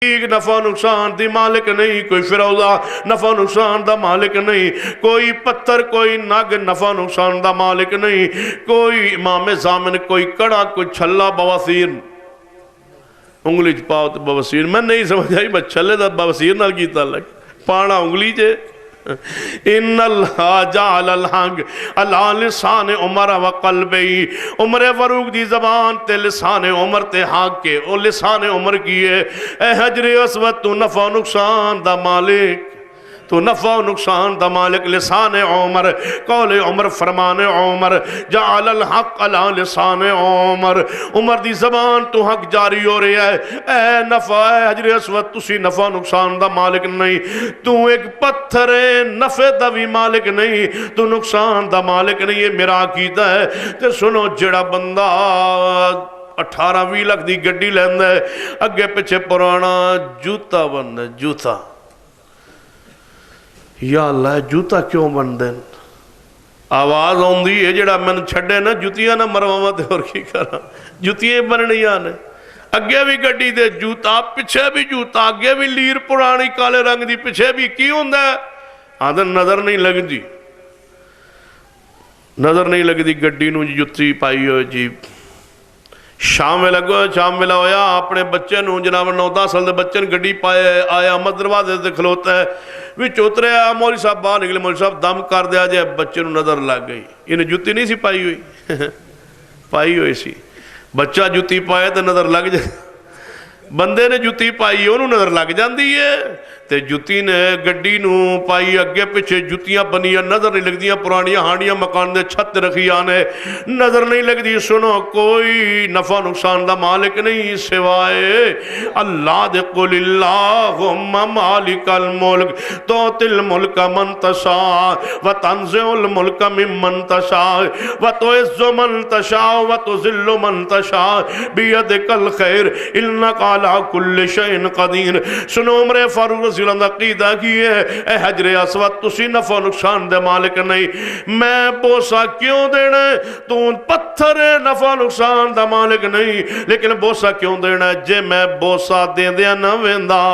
نفع نقصان دی مالک نہیں، کوئی فروزہ نفع نقصان دا مالک نہیں، کوئی پتھر کوئی نگ نفع نقصان دا مالک نہیں، کوئی امام زامن کوئی کڑا کوئی چھلا بواسیر انگلی پاؤ تو بواسیر میں نہیں سمجھ آئی میں چھلے دا بواسیر نال کی تعلق پانا انگلی جے ان اللہ جعل الحق اللہ لسان عمر و قلبی عمر فاروق دی زبان تے لسان عمر تے حق کے او لسان عمر کیے اے حجر اسود تو نفع و نقصان دا مالک، تو نفع و نقصان دا مالک لسان عمر قول عمر فرمان عمر جعل الحق علی لسان عمر عمر دی زبان تو حق جاری ہو رہی ہے اے نفع اے حجر اسود تسی نفع و نقصان دا مالک نہیں، تو ایک پتھر نفع دا بھی مالک نہیں، تو نقصان دا مالک نہیں، یہ میرا عقیدہ ہے۔ تے سنو جڑا بندہ 18-20 لاکھ دی گڈی لیندے اگے پیچھے پرانا جوتا بندے جوتا، یا اللہ جوتا کیوں بن دیں آواز آندھی ہے جڑا میں چھڑے نا جوتیاں نہ مرواما تے اور کی کرا جوتیاں بننی آنے اگے بھی گڈی دے جوتا پچھے بھی جوتا اگے بھی لیر پرانی کالے رنگ دی پچھے بھی کی ہوندہ ہے آدھر نظر نہیں لگ دی نظر نہیں لگ دی گڈی نو جوتی پائی ہوئے جی شام میں لگو شام میں ہویا اپنے بچے نو جناب 9-10 سال دے بچے گڈی پائے آیا مدروازے سے کھلوتا ہے وچ اترے آیا مولوی صاحب باہر نکلے مولوی صاحب دم کر دیا جائے بچے نو نظر لگ گئی انہیں جوتی نہیں سی پائی ہوئی پائی ہوئی سی بچہ جوتی پائے تو نظر لگ جائے بندے نے جوتی پائی انہوں نظر لگ جاندی ہے تے جوتی نے گڈی نو پائی اگے پیچھے جوتیاں بنیاں نظر نہیں لگ دیاں پرانیاں ہانڈیاں مکان دے چھت رکھی آنے نظر نہیں لگ دی سنو کوئی نفع نقصان دا مالک نہیں سوائے اللہ دے قل اللہم مالک الملک توت الملک من تشاء و تنزع الملک ممن تشاء و تعز من تشاء و تذل من تشاء بیدک الخیر انک علی کل شیء قدیر سنو عمر فاروق رضی اللہ عقیدہ کی ہے اے حجر اسود تسی نفع و نقصان دے مالک نہیں میں بوسا کیوں دینا ہے تو پتھر نفع و نقصان دا مالک نہیں لیکن بوسا کیوں دینا ہے جے میں بوسا دے دیا نہ ویندہ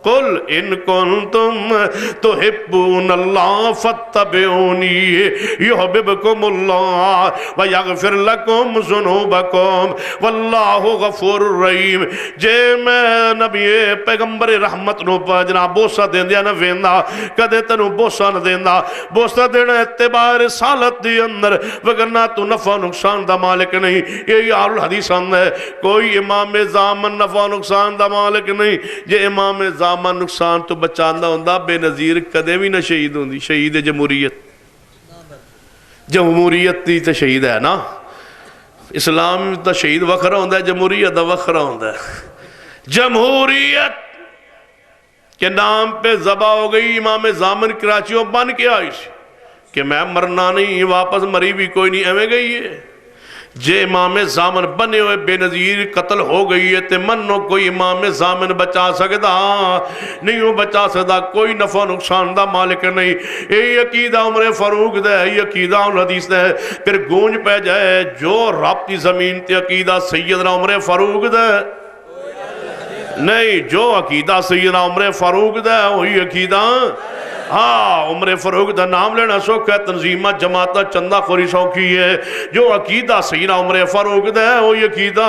قل ان کنتم تحبون اللہ فاتبعونی یحببکم اللہ ویغفر لکم ذنوبکم واللہ غفور الرحیم جے میں نبی پیغمبر رحمت نو جناب بوسا دین دیا نہ ویندہ کدے تنو بوسا نہ دیندہ بوسا دینا اتباع رسالت دی اندر وگرنا تو نفع نقصان دا مالک نہیں یہ آل الحدیث اندر ہے کوئی امام زامن نفع نقصان دا مالک نہیں جے امام زامن نقصان تو بچاندہ ہوندہ بے نظیر کدے بھی نہ شہید ہوندی شہید جمہوریت جمہوریت تی تا شہید ہے نا اسلام تا شہید وکھرا ہوندہ ہے جمہوریت دا وکھرا ہوندہ ہے جمہوریت کے نام پہ ذبح ہو گئی امام زامن کراچیوں بن کے آئیش کہ میں مرنا نہیں واپس مری بھی کوئی نہیں ایمیں گئی ہے جے امام زامن بنے ہوئے بے نظیر قتل ہو گئی ہے تے منو کوئی امام زامن بچا سکتا نہیں ہو بچا سکتا کوئی نفع نقصان دا مالک نہیں یہ عقیدہ عمر فاروق دے یہ عقیدہ حدیث دے پھر گونج پہ جائے جو رب کی زمین تے عقیدہ سیدنا عمر فاروق دے نہیں جو عقیدہ سیدنا عمر فاروق دے وہی عقیدہ ہاں عمر فاروق دا نام لینا سوکھ ہے تنظیمہ جماعتہ چندہ خوری سوکھی ہے جو عقیدہ سیدنا عمر فاروق دا ہے وہی عقیدہ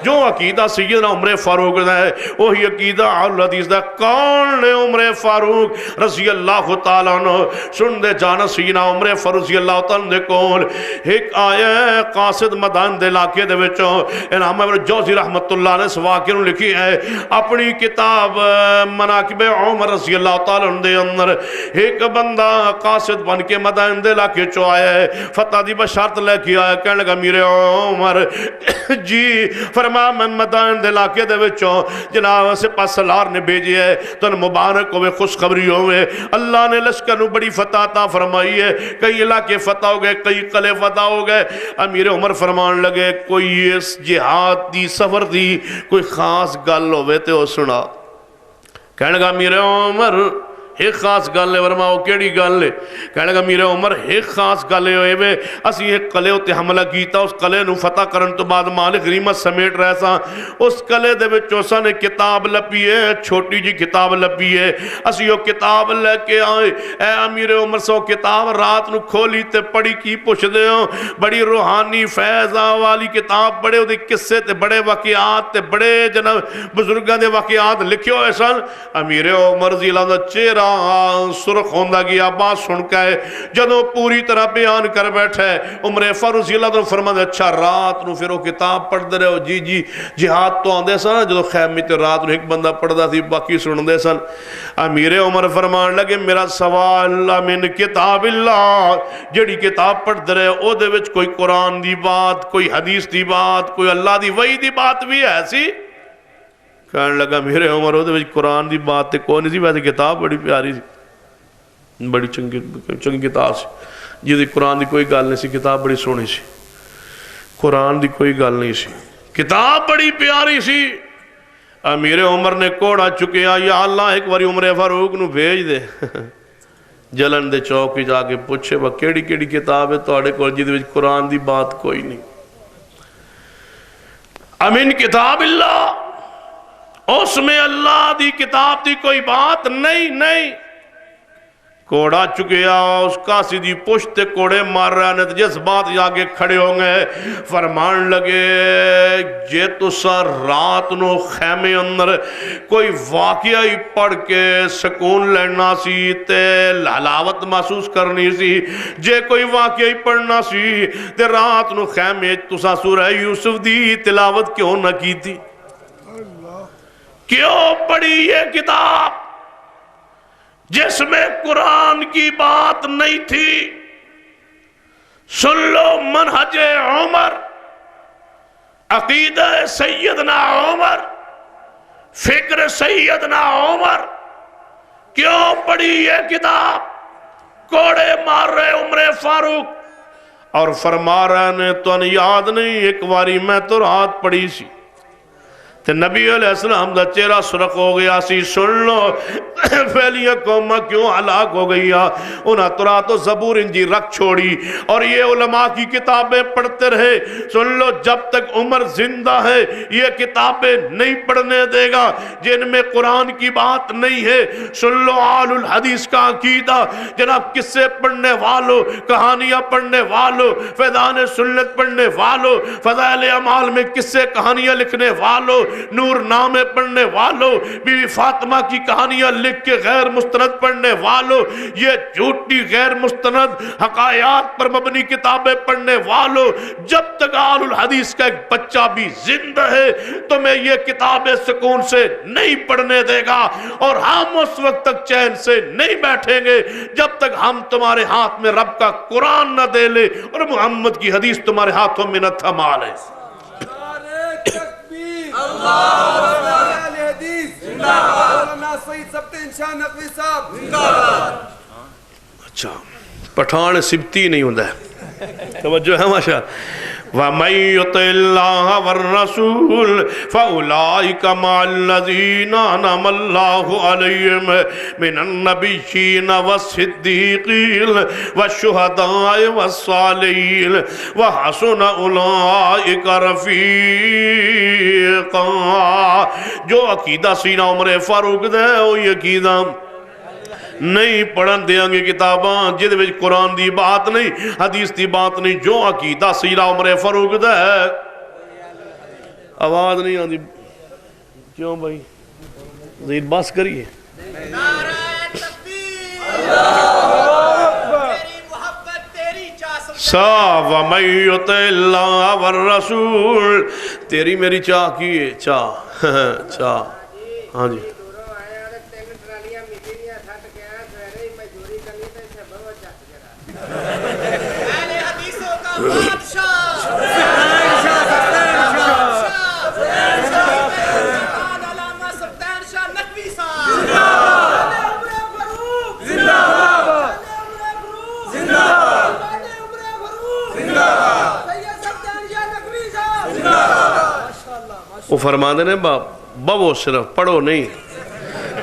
جو عقیدہ سیدنا عمر فاروق دا ہے وہی عقیدہ الحدیث دا کون نے عمر فاروق رضی اللہ تعالیٰ عنہ سن دے جانا سیدنا عمر فاروق رضی اللہ تعالیٰ دے کون ایک آیا قاصد مدان دے علاقے دے وچوں امام ابن جوزی رحمت اللہ نے سواقع لکھی ہے اپنی کتاب مناقب عمر رضی اللہ تعالیٰ دے اندر ایک بندہ قاصد بن کے مدائن دے علاقے چو آیا ہے فتح دی بشارت لے کے آیا کہنے لگا میرے عمر جی فرما من مدائن دے علاقے دے وچوں جناب سے پاس سلار نے بھیجی ہے تو مبارک ہوئے خوشخبری ہوئے اللہ نے لشکر نو بڑی فتح عطا فرمائی ہے کئی علاقے فتح ہو گئے کئی قلعے فتح ہو گئے امیر عمر فرمان لگے کوئی اس جہاد دی سفر دی کوئی خاص گل ہوئے تے ہو سنا کہنے لگا میرے عمر ایک خاص گل ہے فرماؤ کیڑی گل ہے کہنے لگا میرے عمر ایک خاص گل ہے ہوئے وے اسی ایک قلعے ہوتے حملہ کیتا اس قلعے نو فتح کرن تو بعد مال غنیمت سمیٹ رہا سا اس قلعے دے وچ اساں نے کتاب لبھی ہے چھوٹی جی کتاب لبھی ہے اسی وہ کتاب لے کے آئے اے امیر عمر سو کتاب رات نو کھولی تے پڑھی کی پوچھ دے ہوں بڑی روحانی فیضہ والی کتاب بڑے وہ قصے تے بڑے واقعات تے بڑے جناب بزرگاں دے واقعات لکھے ہوئے سن امیر عمر رضی اللہ عنہ چہرہ سرخ ہوندہ گیا بات سن کے جدوں پوری طرح بیان کر بیٹھے عمر فاروق رضی اللہ عنہ فرماتے اچھا رات نو پھر وہ کتاب پڑھ دے رہے ہو جی جہاد تو آندے سن جدوں خیمے تے رات نو ایک بندہ پڑھ دا تھی باقی سن دے سن امیر عمر فرمان لگے میرا سوال من کتاب اللہ جڑی کتاب پڑھ دے رہے او دے وچ کوئی قرآن دی بات کوئی حدیث دی بات کوئی اللہ دی وحی دی بات بھی ہے سی کہنے لگا میرے عمر وہ قرآن دی بات تے کوئی نہیں سی ویسے کتاب بڑی پیاری سی بڑی چنگی کتاب سی جی قرآن دی کوئی گل نہیں سی کتاب بڑی سونی سی قرآن دی کوئی گل نہیں سی کتاب بڑی پیاری سی امیر عمر نے کوڑا چکیا یا اللہ ایک باری عمر فاروق نو بھیج دے جلن دے چوک جا کے پوچھے وہ کیڑی کیڑی کتاب ہے تو کول جی قرآن دی بات کوئی نہیں امین کتاب اللہ اس میں اللہ دی کتاب دی کوئی بات نہیں کوڑا چکیا اس کا سیدھی پشت کوڑے مار رہا نے جس بات جاگے کھڑے ہوں گے فرمان لگے جے تو سا رات نو خیمے اندر کوئی واقعی پڑھ کے سکون لینا سی تے حلاوت محسوس کرنی سی جے کوئی واقعی پڑھنا سی تے رات نو خیمے تو سا سورہ یوسف دی تلاوت کیوں نہ کی تھی کیوں پڑھی یہ کتاب جس میں قرآن کی بات نہیں تھی سن لو منہج عمر عقیدہ سیدنا عمر فکر سیدنا عمر کیوں پڑھی یہ کتاب کوڑے مار رہے عمر فاروق اور فرما رہے نے تو انہیں یاد نہیں ایک باری میں تو رات پڑھی سی تے نبی علیہ السلام دا چہرہ سرخ ہو گیا سی سن لو پہلی قومہ کیوں ہلاک ہو گئی انہاں تورات و زبور انجیل رکھ چھوڑی اور یہ علماء کی کتابیں پڑھتے رہے سن لو جب تک عمر زندہ ہے یہ کتابیں نہیں پڑھنے دے گا جن میں قرآن کی بات نہیں ہے سن لو آل الحدیث کا عقیدہ جناب قصے پڑھنے والوں کہانیاں پڑھنے والوں فیضان سنت پڑھنے والوں فضائل اعمال میں قصے کہانیاں لکھنے والوں نور نامے پڑھنے والوں بی بی فاطمہ کی کہانیاں لکھ کے غیر مستند پڑھنے والوں یہ جھوٹی غیر مستند حقائیات پر مبنی کتابیں پڑھنے والوں جب تک آل الحدیث کا ایک بچہ بھی زندہ ہے تمہیں یہ کتابیں سکون سے نہیں پڑھنے دے گا اور ہم اس وقت تک چین سے نہیں بیٹھیں گے جب تک ہم تمہارے ہاتھ میں رب کا قرآن نہ دے لے اور محمد کی حدیث تمہارے ہاتھوں میں نہ تھما لے اچھا پٹھان سبتی نہیں ہوندہ ہے توجہ ہے ماشاء وَمَن يُطِعِ اللَّهَ وَالرَّسُولَ فَأُولَٰئِكَ مَعَ الَّذِينَ أَنْعَمَ اللَّهُ عَلَيْهِمْ مِنَ النَّبِيِّينَ وَالصِّدِّيقِينَ وَالشُّهَدَاءِ وَالصَّالِحِينَ وَحَسُنَ أُولَٰئِكَ رَفِيقًا جو عقیدہ سینہ عمر فاروق دے وہ یہ عقیدہ نہیں پڑھن دیاں گے کتاباں جد وچ قرآن دی بات نہیں حدیث دی بات نہیں جو عقیدہ سیرہ عمر فاروق دا ہے آواز نہیں آندی کیوں بھائی زید باس کریے وَمَن يُطِعِ اللَّهَ وَالرَّسُولَ تیری میری چاہ کیے چاہ ہاں جی وہ فرما دینے بابو صرف پڑھو نہیں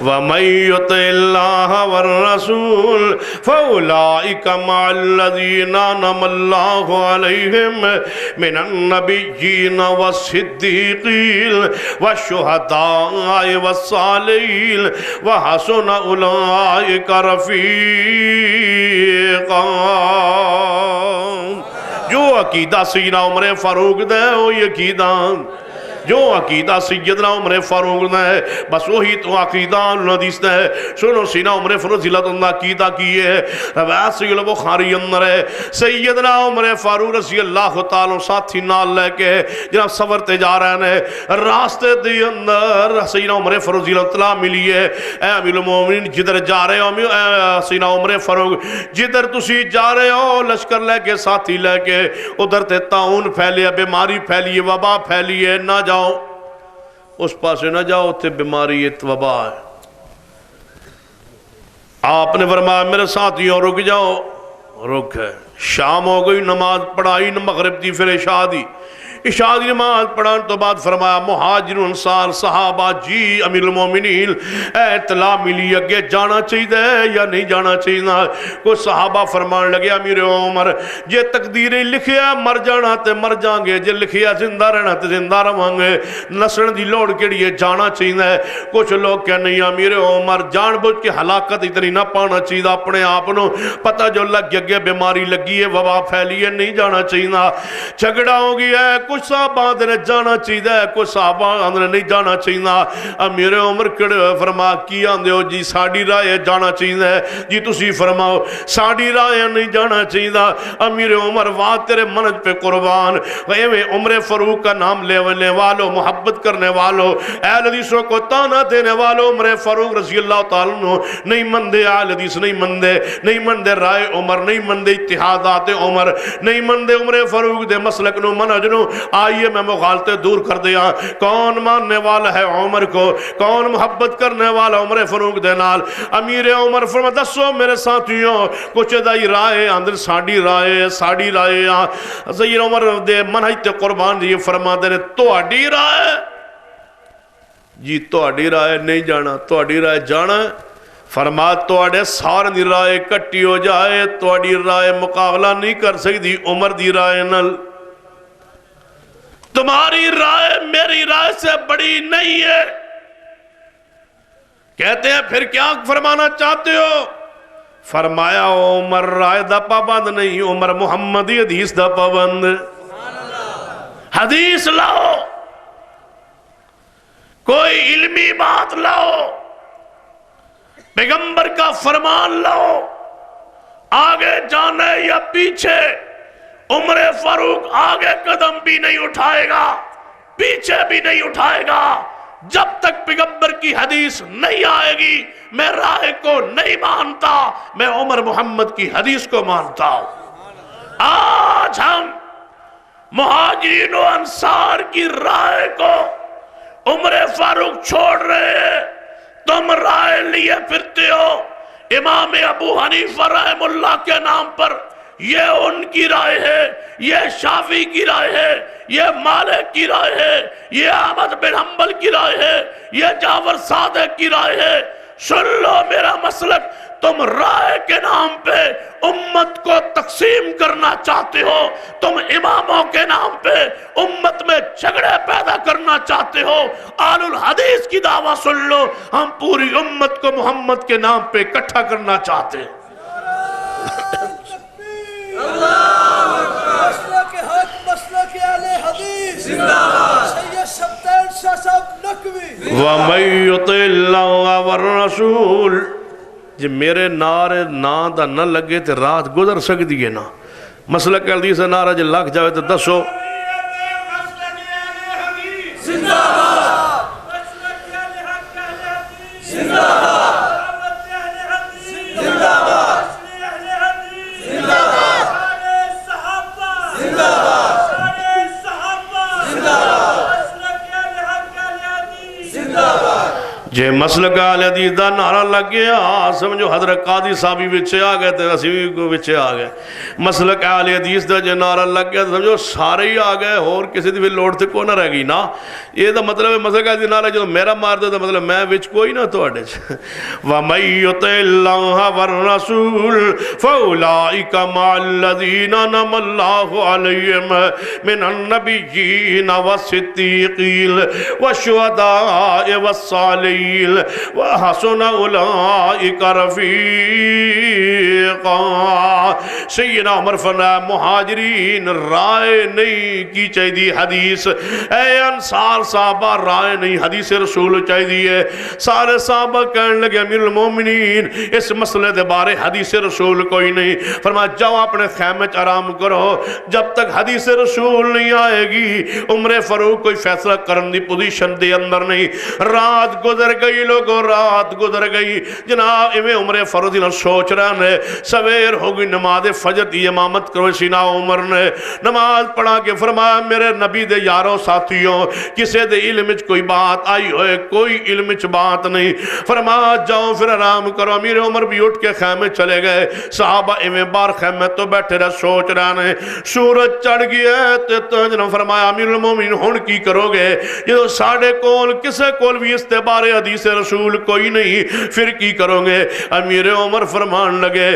وَمَن يُطِعِ اللَّهَ وَالرَّسُولَ فَأُولَٰئِكَ مَعَ الَّذِينَ أَنْعَمَ اللَّهُ عَلَيْهِم مِّنَ النَّبِيِّينَ وَالصِّدِّيقِينَ وَالشُّهَدَاءِ وَالصَّالِحِينَ وَحَسُنَ أُولَٰئِكَ رَفِيقًا۔ جو عقیدہ سیدنا عمر فاروق دے وہی عقیدہ، جو عقیدہ سیدنا عمر فاروق نے ہے بس وہی تو عقیدہ حدیث نے ہے۔ سنو سیدنا عمر فاروق رضی اللہ عنہ عقیدہ کیے ہے، روایت صحیح البخاری اندر ہے، سیدنا عمر فاروق رضی اللہ تعالیٰ ساتھی نال لے کے جناب سفر تے جا رہے ہیں، راستے دے اندر سیدنا عمر فاروق رضی اللہ تعالیٰ ملی ہے، اے امیر المومنین جدھر جا رہے ہو سیدنا عمر فاروق جدھر تسی جا رہے ہو لشکر لے کے ساتھی لے کے ادھر تے طاعون پھیلی ہے، بیماری پھیلی ہے، وبا پھیلی ہے، نہ جاؤ اس پاسے نہ جاؤ تے بیماری وبا ہے۔ آپ نے فرمایا میرے ساتھیوں رک جاؤ، رک ہے۔ شام ہو گئی، نماز پڑھائی، مغرب دی، پھر عشاء دی، عشاء دی نماز پڑھان تو بعد فرمایا مہاجر انصار صحابہ جی امیر المومنین اے اطلاع ملی اگے جانا چاہیے یا نہیں جانا چاہیے؟ کوئی صحابہ فرمان لگے امیر عمر جے تقدیریں لکھیا مر جانا تے مر جائیں گے، جے لکھیا زندہ رہنا تے زندہ رہاں گے، نسن دی لوڑ کے لیے جانا چاہیے۔ کچھ لوگ کہ نہیں امیر عمر جان بوجھ کے ہلاکت اتنی نہ پانا چاہیے، اپنے آپنوں پتہ جو لگ گیا بیماری لگی ہے، وبا پھیلی ہے، نہیں جانا چاہیے۔ جھگڑا ہو گیا ہے، کچھ صحابہ نے جانا چاہیے، کچھ صحابہ نے نہیں جانا چاہیے۔ امیر عمر کڑے فرما کی آندے ہو جی ساڑی رائے جانا چاہیے، جی تسی فرماؤ ساڑی رائے نہیں جانا چاہیے۔ امیر عمر واہ تیرے منج پہ قربان، وہی عمر فاروق کا نام لینے والوں، محبت کرنے والوں، اہل حدیثوں کو تانا دینے والوں، عمر فاروق رضی اللہ تعالیٰ عنہ نہیں مندے، اہل حدیث نہیں مندے رائے عمر، نہیں مندے اتحادات عمر، نہیں مندے عمر فاروق دے مسلک نو منہج نو۔ آئیے میں مغالطے دور کر دیا، کون ماننے والا ہے عمر کو، کون محبت کرنے والا عمر فاروق دے نال؟ امیر عمر فرما دسو میرے ساتھیوں کچھ دائی رائے اندر ساڑی رائے سید عمر دے منہج تے قربان جی فرما دے تو اڈی رائے جی تو اڈی رائے نہیں جانا، تو اڈی رائے جانا فرما تو اڈے سارے دی رائے کٹی ہو جائے، تو اڈی رائے مقابلہ نہیں کر سکتی عمر دی رائے نل۔ تمہاری رائے میری رائے سے بڑی نہیں ہے۔ کہتے ہیں پھر کیا فرمانا چاہتے ہو؟ فرمایا عمر رائے دا پابند نہیں، عمر محمدی حدیث دا پابند۔ حدیث لاؤ، کوئی علمی بات لاؤ، پیغمبر کا فرمان لاؤ، آگے جانے یا پیچھے۔ عمر فاروق آگے قدم بھی نہیں اٹھائے گا، پیچھے بھی نہیں اٹھائے گا، جب تک پیغمبر کی حدیث نہیں آئے گی میں رائے کو نہیں مانتا، میں عمر محمد کی حدیث کو مانتا ہوں۔ آج ہم مہاجرین و انصار کی رائے کو عمر فاروق چھوڑ رہے ہیں، تم رائے لیے پھرتے ہو۔ امام ابو حنیفہ رحمہ اللہ کے نام پر یہ ان کی رائے ہے، یہ شافعی کی رائے ہے، یہ مالک کی رائے ہے، یہ احمد بن حنبل کی رائے ہے، یہ جعفر صادق کی رائے ہے۔ سن لو میرا مسلک، تم رائے کے نام پہ امت کو تقسیم کرنا چاہتے ہو، تم اماموں کے نام پہ امت میں جھگڑے پیدا کرنا چاہتے ہو۔ آل الحدیث کی دعویٰ سن لو، ہم پوری امت کو محمد کے نام پہ اکٹھا کرنا چاہتے ہیں۔ مسلک حق، مسلک اہل حدیث، سید شبتین شاہ صاحب نقوی۔ وَمَن يُطِعِ اللَّهَ وَالرَّسُولَ جی میرے نعرے نا دا نہ لگے تے رات گزر سکتی ہے نا۔ مسلک حدیث نعرہ جی لگ جاوے تے دسو جے مسلک اہل حدیث دا نعرہ لگ گیا سمجھو حضرت قاضی صاحبی وچے آ گئے تے اسی بھی وچے آ گئے مسلک اہل حدیث دا جے نعرہ لگ گیا سمجھو سارے ہی آ گئے اور کسی دی بھی لوڑ تے کوئی نہ رہ گئی نا یہ دا مطلب ہے مسلک اہل حدیث نعرہ جو میرا مار دے دا مطلب میں وچ کوئی نہ توڑے وَمَن يُطِعِ اللَّهَ وَالرَّسُولَ فَأُولَٰئِكَ مَعَ الَّذِينَ أَنْعَمَ اللَّهُ عَلَيْهِمْ مِنَ النَّبِيِّينَ وَالصِّدِّيقِينَ وَالشُّهَدَاءِ وَالصَّالِحِينَ وَحَسُنَ أُولَٰئِكَ رَفِيقًا سیدنا عمر فرمایا مہاجرین رائے نہیں کی چاہی دی حدیث اے انصار صحابہ رائے نہیں حدیث رسول چاہی دی ہے سارے صحابہ کہنے لگے امیر المومنین اس مسئلے دے بارے حدیث رسول کوئی نہیں فرمایا جاؤ اپنے خیمے آرام کرو جب تک حدیث رسول نہیں آئے گی عمر فاروق کوئی فیصلہ کرن دی پوزیشن دے اندر نہیں رات گزر گئی لوگوں رات گزر گئی جناب ایویں عمر فاروق دینا سوچ رہا ہے سویر ہو گئی نماز فجر دی امامت کرو سینا عمر نے نماز پڑھا کے فرمایا میرے نبی دے یاروں ساتھیوں کسے دے علم وچ کوئی بات آئی ہوئے کوئی علم وچ بات نہیں فرمایا جاؤ پھر آرام کرو امیر عمر بھی اٹھ کے خیمے چلے گئے صحابہ ایویں بار خیمے تو بیٹھے رہے سوچ رہے ہیں سورج چڑھ گیا تو جناب فرمایا امیر المومنین ہن کی کرو گے یہ ساڑھے کول کسے کول بھی استبار حدیث رسول کوئی نہیں پھر کی کرو گے امیر عمر فرمان لگے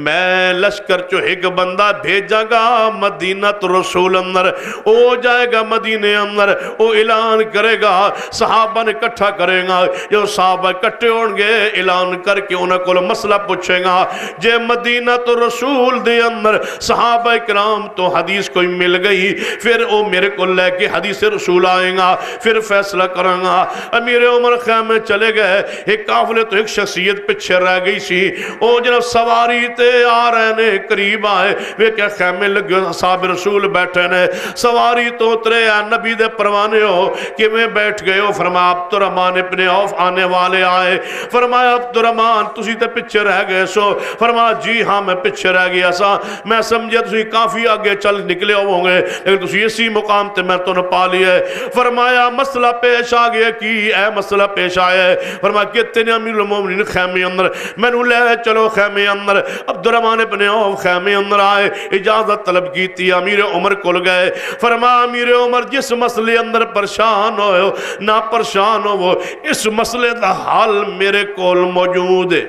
میں لشکر چو ایک بندہ بھیجا گا مدینہ رسول اندر او جائے گا مدینے اندر او اعلان کرے گا صحابہ نے کٹھا کرے گا جو صحابہ کٹھے ہوں گے اعلان کر کے انہیں کو مسئلہ پوچھے گا جے مدینہ رسول دے اندر صحابہ کرام تو حدیث کوئی مل گئی پھر او میرے کو لے کے حدیث رسول آئیں گا پھر فیصلہ کریں گا امیر عمر خیمے چلے گئے ایک قافلے تو ایک شخصیت پچھے رہ گئی سی او جناب سواری تے آ رہے نے قریب آئے وہ کیا خیمے لگے صحابہ رسول بیٹھے نے سواری تو اترے نبی دے پروانے ہو کہ میں بیٹھ گئے ہو فرمایا عبدالرحمن ابن عوف آنے والے آئے فرمایا عبدالرحمن تسی تے پچھے رہ گئے سو فرمایا جی ہاں میں پچھے رہ گیا سا میں سمجھے تسی کافی آگے چل نکلے ہوں گے لیکن تسی اسی مقام تے میں تو نہ پا لیے فرمایا مسئلہ پیش آ گیا کی اے مسئلہ پیش آیا ہے فرمایا کتنے امیر المومنین خیمے اندر میں نو لے چلو خیمے اندر عبدالرحمن ابن عوف خیمے اندر آئے اجازت طلب کی تھی امیر عمر کل گئے فرمایا امیر عمر جس مسئلے اندر پریشان ہو نہ پریشان ہو وہ اس مسئلے دا حال میرے کول موجود ہے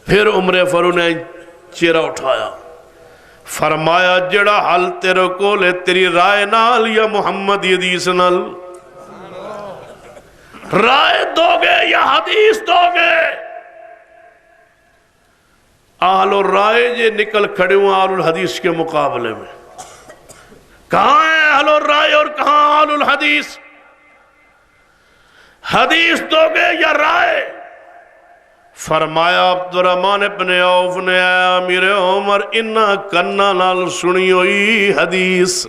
پھر عمر فاروق نے چہرہ اٹھایا فرمایا جڑا حل تیرے کول تیری رائے نال یا محمد حدیث نال رائے دو گے یا حدیث دو گے اہل الرائے یہ نکل کھڑے ہوں اہل الحدیث کے مقابلے میں کہاں ہے اہل الرائے اور کہاں اہل الحدیث حدیث دو گے یا رائے فرمایا عبدالرحمن ابن عوف نے امیر عمر انہا کنہ نال سنی ہوئی حدیث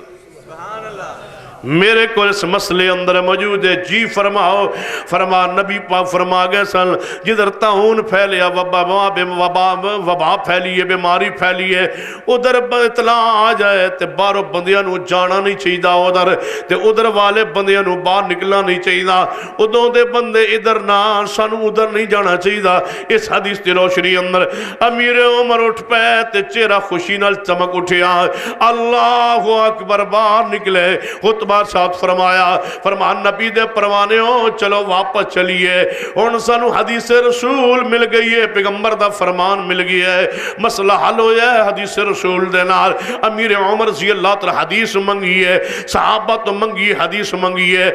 میرے کو اس مسئلے اندر موجود ہے جی فرماؤ فرما نبی پاک فرما گئے سن جدھر تعاون پھیلیا وبا پھیلیے بیماری پھیلیے ادھر اطلاع آ جائے تے باہروں بندیاں نو جانا نہیں چاہیدا ادھر تے ادھر والے بندیاں نو باہر نکلنا نہیں چاہیدا ادھوں دے بندے ادھر نہ سانو ادھر نہیں جانا چاہیدا اس حدیث دی روشنی اندر امیر عمر اٹھ پے تے چہرہ خوشی نال چمک اٹھیا اللہ اکبر باہر نکلے خطبہ ساتھ فرمایا نبی دے پروانے ہو چلو واپس چلیے ان سانو حدیث رسول مل گئی ہے پیغمبر دا فرمان مل گیا ہے مسئلہ حل ہویا ہے حدیث رسول دے نال امیر عمر رضی اللہ تعالی حدیث منگی ہے صحابہ تو منگی حدیث منگی ہے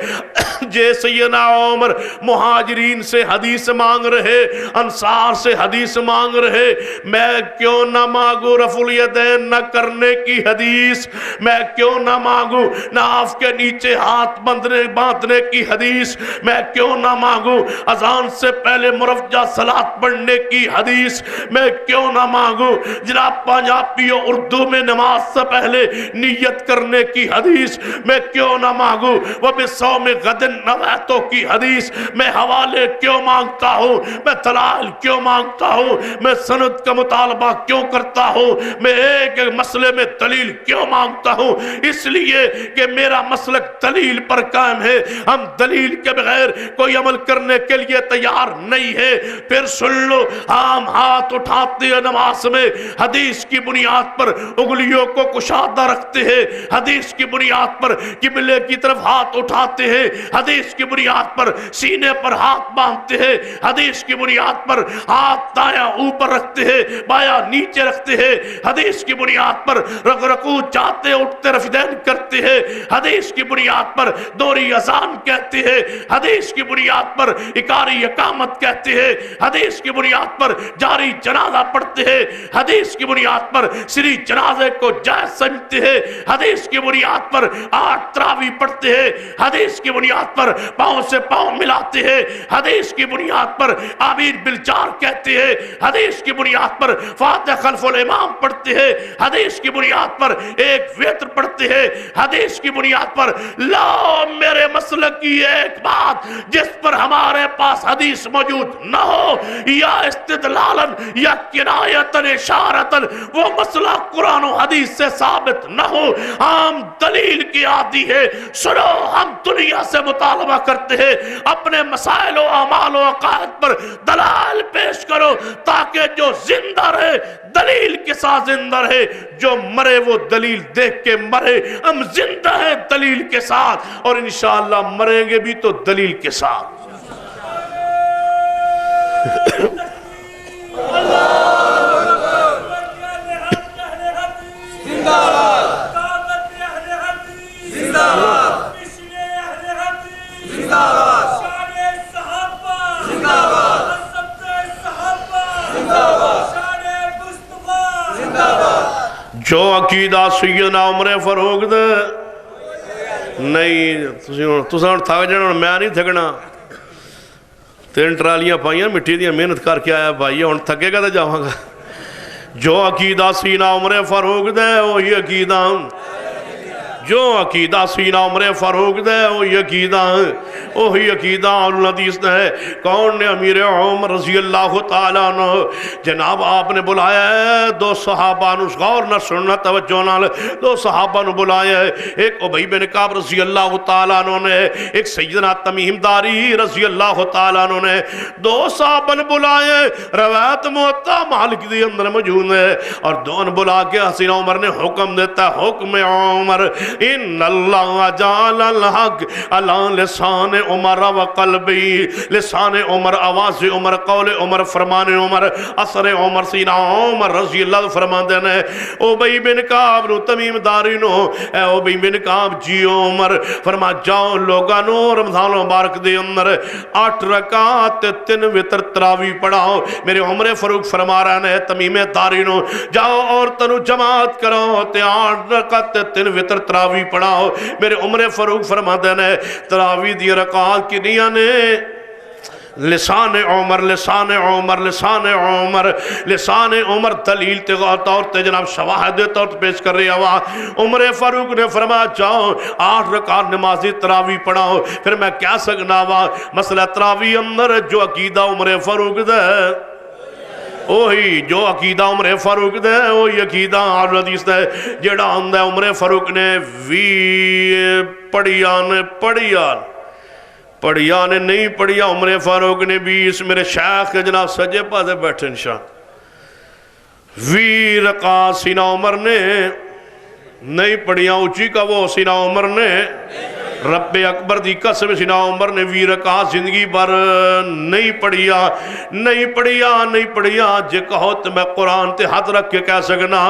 جے سیدنا عمر مہاجرین سے حدیث مانگ رہے انصار سے حدیث مانگ رہے میں کیوں نہ مانگوں رفع الیدین نہ کرنے کی حدیث میں کیوں نہ مانگوں ناف کے نیچے ہاتھ باندھنے کی حدیث میں کیوں نہ مانگوں اذان سے پہلے مرفجہ صلاۃ پڑھنے کی حدیث میں کیوں نہ مانگوں جناب پنجابی و اردو میں نماز سے پہلے نیت کرنے کی حدیث میں کیوں نہ مانگوں وَبِصَوْمِ غَدٍ نَوَیْتُ کی حدیث میں حوالے کیوں مانگتا ہوں میں دلائل کیوں مانگتا ہوں میں سند کا مطالبہ کیوں کرتا ہوں میں ایک مسئلے میں دلیل کیوں مانگتا ہوں اس لیے کہ میرا مسلک دلیل پر قائم ہے، ہم دلیل کے بغیر کوئی عمل کرنے کے لیے تیار نہیں ہے۔ پھر سن لو، ہم ہاتھ اٹھاتے ہیں نماز میں، حدیث کی بنیاد پر انگلیوں کو کشادہ رکھتے ہیں، حدیث کی بنیاد پر قبلے کی طرف ہاتھ اٹھاتے ہیں، حدیث کی بنیاد پر سینے پر ہاتھ باندھتے ہیں، حدیث کی بنیاد پر ہاتھ دایاں اوپر رکھتے ہیں، بایاں نیچے رکھتے ہیں، حدیث کی بنیاد پر رکوع جاتے اٹھتے رفیدین کرتے ہیں، حدیث کی بنیاد پر دوہری اذان کہتے ہیں، حدیث کی بنیاد پر اقاری اقامت کہتے ہیں، حدیث کی بنیاد پر جاری جنازہ پڑھتے ہیں، حدیث کی بنیاد پر سری جنازے کو جائز سمجھتے ہیں، حدیث کی بنیاد پر 8 تراویح پڑھتے ہیں، حدیث کی بنیاد پر پاؤں سے پاؤں ملاتے ہیں، حدیث کی بنیاد پر آمین بالجار کہتے ہیں، حدیث کی بنیاد پر فاتح خلف الامام پڑھتے ہیں، حدیث کی بنیاد پر ایک وتر پڑھتے ہیں، حدیث کی بنیاد پر لا میرے مسلک کی ایک بات جس پر ہمارے پاس حدیث موجود نہ ہو، یا استدلالن یا کنایتن اشارتن وہ مسئلہ قرآن و حدیث سے ثابت نہ ہو، ہم دلیل کی عادی ہے۔ سنو، ہم دنیا سے مطالبہ کرتے ہیں، اپنے مسائل و اعمال و عقائد پر دلائل پیش کرو تاکہ جو زندہ رہے دلیل کے ساتھ زندہ رہے، جو مرے وہ دلیل دیکھ کے مرے۔ ہم زندہ ہیں دلیل کے ساتھ، اور انشاءاللہ مریں گے بھی تو دلیل کے ساتھ۔ جو عقیدہ سیدنا عمر فاروق دے نہیں تساں تھک جانا، میں نہیں تھکنا۔ 3 ٹرالیاں پائیاں مٹی دیاں محنت کر کے آیا بھائی، ہن تھکے گا تے جاواں گا۔ جو عقیدہ سیدنا عمر فاروق دے وہی عقیدہ، جو عقیدہ سیدنا عمر فاروق دے وہی عقیدہ، وہی عقیدہ حدیث ہے۔ کون نے؟ امیر عمر رضی اللہ تعالیٰ عنہ۔ جناب آپ نے بلایا ہے 2 صحابہ نو، غور نہ سننا توجہ نال، 2 صحابہ نو بلایا ہے، ایک ابی بن کعب رضی اللہ تعالیٰ عنہ نے، ایک سیدنا تمیم داری رضی اللہ تعالیٰ عنہ نے، 2 صحابہ نے بلایا ہے۔ روایت موطا مالک دی اندر موجود ہے، اور دون بلا کے حسین عمر نے حکم دیتا ہے، حکم عمر ان اللہ جعل الحق علی لسان عمر و قلبی، لسان عمر، آواز عمر، قول عمر، فرمان عمر، اثر عمر، سینہ عمر رضی اللہ فرمان دینے۔ ابی بن کعب نو، تمیم داری نو، اے ابی بن کعب جی عمر فرما جاؤ لوگانو رمضان مبارک دے اندر 8 رکعت 3 وتر تراویح پڑھاؤ۔ میرے عمر فاروق فرما رہا ہے تمیم داری نو، جاؤ اور تنو جماعت کرو تے 8 رکعت 3 وتر تراویح پڑھاؤ۔ میرے عمر فاروق فرما دینے تراویح دی رکعات کی نیاں نے لسان عمر، لسان عمر، لسان عمر، لسان عمر دلیل طور تے جناب شواہد طور پیش کر رہی ہوا۔ عمر فاروق نے فرمایا جاؤ 8 رکعت نمازی تراویح پڑھاؤ۔ پھر میں کیا سکنا وا مسئلہ تراویح اندر جو عقیدہ عمر فاروق دے، اوہی جو عقیدہ عمر فاروق دے، اوہی عقیدہ آل حدیث دے، جیڑا اندہ عمر فاروق نے پڑھیان نہیں پڑھیا عمر فاروق نے 20 میرے شیخ کے جناب سجے پاسے بیٹھے انشاء 20 رکعت سینہ عمر نے نہیں پڑھیا، اونچی کا وہ سینہ عمر نے رب اکبر دی قسم سینہ عمر نے 20 رکعت زندگی بھر نہیں پڑھیا، نہیں پڑھیا، نہیں پڑھیا۔ جے کہو تو میں قرآن تے ہاتھ رکھ کے کہہ سکنا،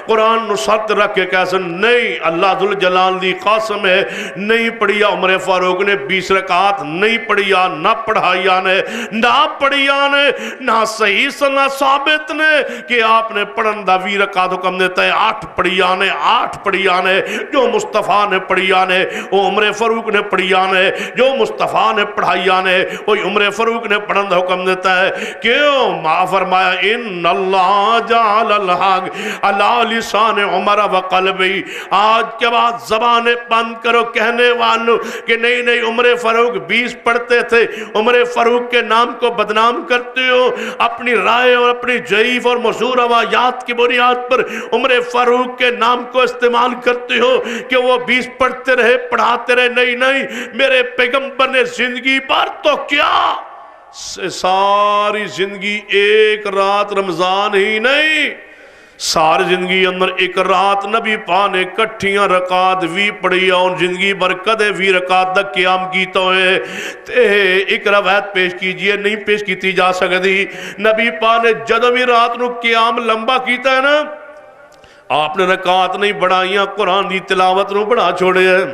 قرآن نو ساتھ رکھ کے کہہ سکنا، نہیں اللہ ذوالجلال دی قسم ہے نہیں پڑھیا۔ عمر فاروق نے 20 رکعت نہیں پڑھیا، نہ پڑھایا نے، نہ پڑھیا نے، نہ صحیح سے نہ ثابت نے کہ آپ نے پڑھن دا 20 رکعت حکم دیتا ہے 8 پڑھیا نے، 8 پڑھیا نے، جو مصطفیٰ نے پڑھیا نے۔ وہ عمر فاروق فاروق نے پڑھیا نے جو مصطفیٰ نے پڑھائیا نے وہی عمر فاروق نے پڑھن دا حکم دیتا ہے کیوں ماں فرمایا ان اللہ جعل الحق علی لسان عمر و قلبی آج کے بعد زبانیں بند کرو کہنے والوں کہ نہیں نہیں عمر فاروق 20 پڑھتے تھے عمر فاروق کے نام کو بدنام کرتے ہو اپنی رائے اور اپنی ضعیف اور مشہور روایات کی بنیاد پر عمر فاروق کے نام کو استعمال کرتے ہو کہ وہ 20 پڑھتے رہے پڑھاتے رہے نہیں نہیں میرے پیغمبر نے زندگی بھر تو کیا ساری زندگی ایک رات رمضان ہی نہیں ساری زندگی اندر ایک رات نبی پاک نے کٹھیاں رکعت وی پڑھی اور زندگی بھر کدے وی رکعت دا قیام کیتا ہے تے ایک روایت پیش کیجئے نہیں پیش کیتی جا سکتی نبی پاک نے جدوں بھی رات نو قیام لمبا کیتا ہے نا آپ نے رکعت نہیں بڑھائیاں قرآن دی تلاوت نو بڑھا چھوڑے ہیں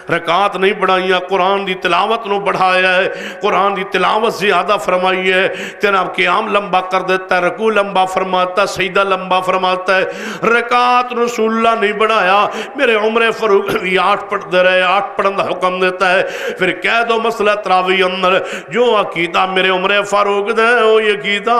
رکعت نہیں بڑھائیاں قرآن دی تلاوت نو بڑھایا ہے قرآن دی تلاوت زیادہ فرمائی ہے تیرا قیام لمبا کر دیتا ہے رکوع لمبا فرماتا ہے سجدہ لمبا فرماتا ہے رکعت رسول اللہ نہیں بڑھایا میرے عمر فاروق بھی 8 پڑھتے رہے 8 پڑھن دا حکم دیتا ہے پھر کہہ دو مسئلہ تراویح اندر جو عقیدہ میرے عمر فاروق دے وہ یہ عقیدہ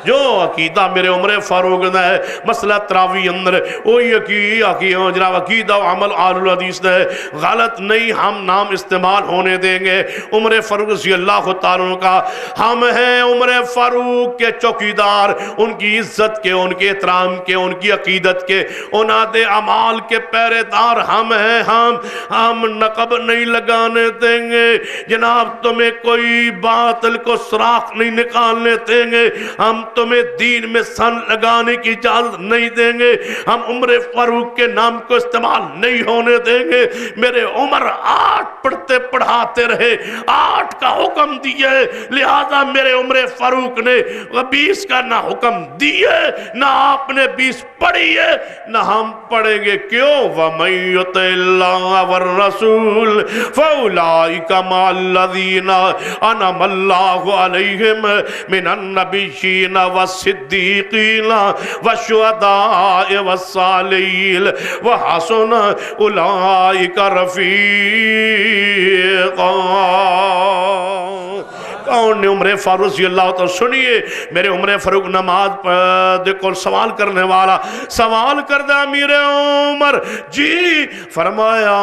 جو عقیدہ میرے عمر فاروق نے مسئلہ تراویح اندر وہی عقیدہ و عمل آل الحدیث نے غلط نہیں ہم نام استعمال ہونے دیں گے عمر فاروق رضی اللہ تعالیٰ کا ہم ہیں عمر فاروق کے چوکیدار ان کی عزت کے ان کے احترام کے ان کی عقیدت کے اناد اعمال کے پہرے دار ہم ہیں ہم نقب نہیں لگانے دیں گے جناب تمہیں کوئی باطل کو سراخ نہیں نکالنے دیں گے ہم تمہیں دین میں سن لگانے کی اجازت نہیں دیں گے ہم عمر فاروق کے نام کو استعمال نہیں ہونے دیں گے میرے عمر 8 پڑھتے پڑھاتے رہے 8 کا حکم دیے لہذا میرے عمر فاروق نے 20 کا نہ حکم دیے نہ آپ نے 20 پڑھی ہے نہ ہم پڑھیں گے کیوں وَمَن يُطِعِ اللَّهَ وَالرَّسُولَ فَأُولَٰئِكَ مَعَ الَّذِينَ أَنْعَمَ اللَّهُ عَلَيْهِم مِّنَ النَّبِيِّينَ والصديقين والشهداء والصالحين وحسن أولئك رفيقا کون نے عمر فاروق رضی اللہ تعالیٰ سنیے میرے عمر فاروق نماز دیکھو سوال کرنے والا سوال کردہ امیر عمر جی فرمایا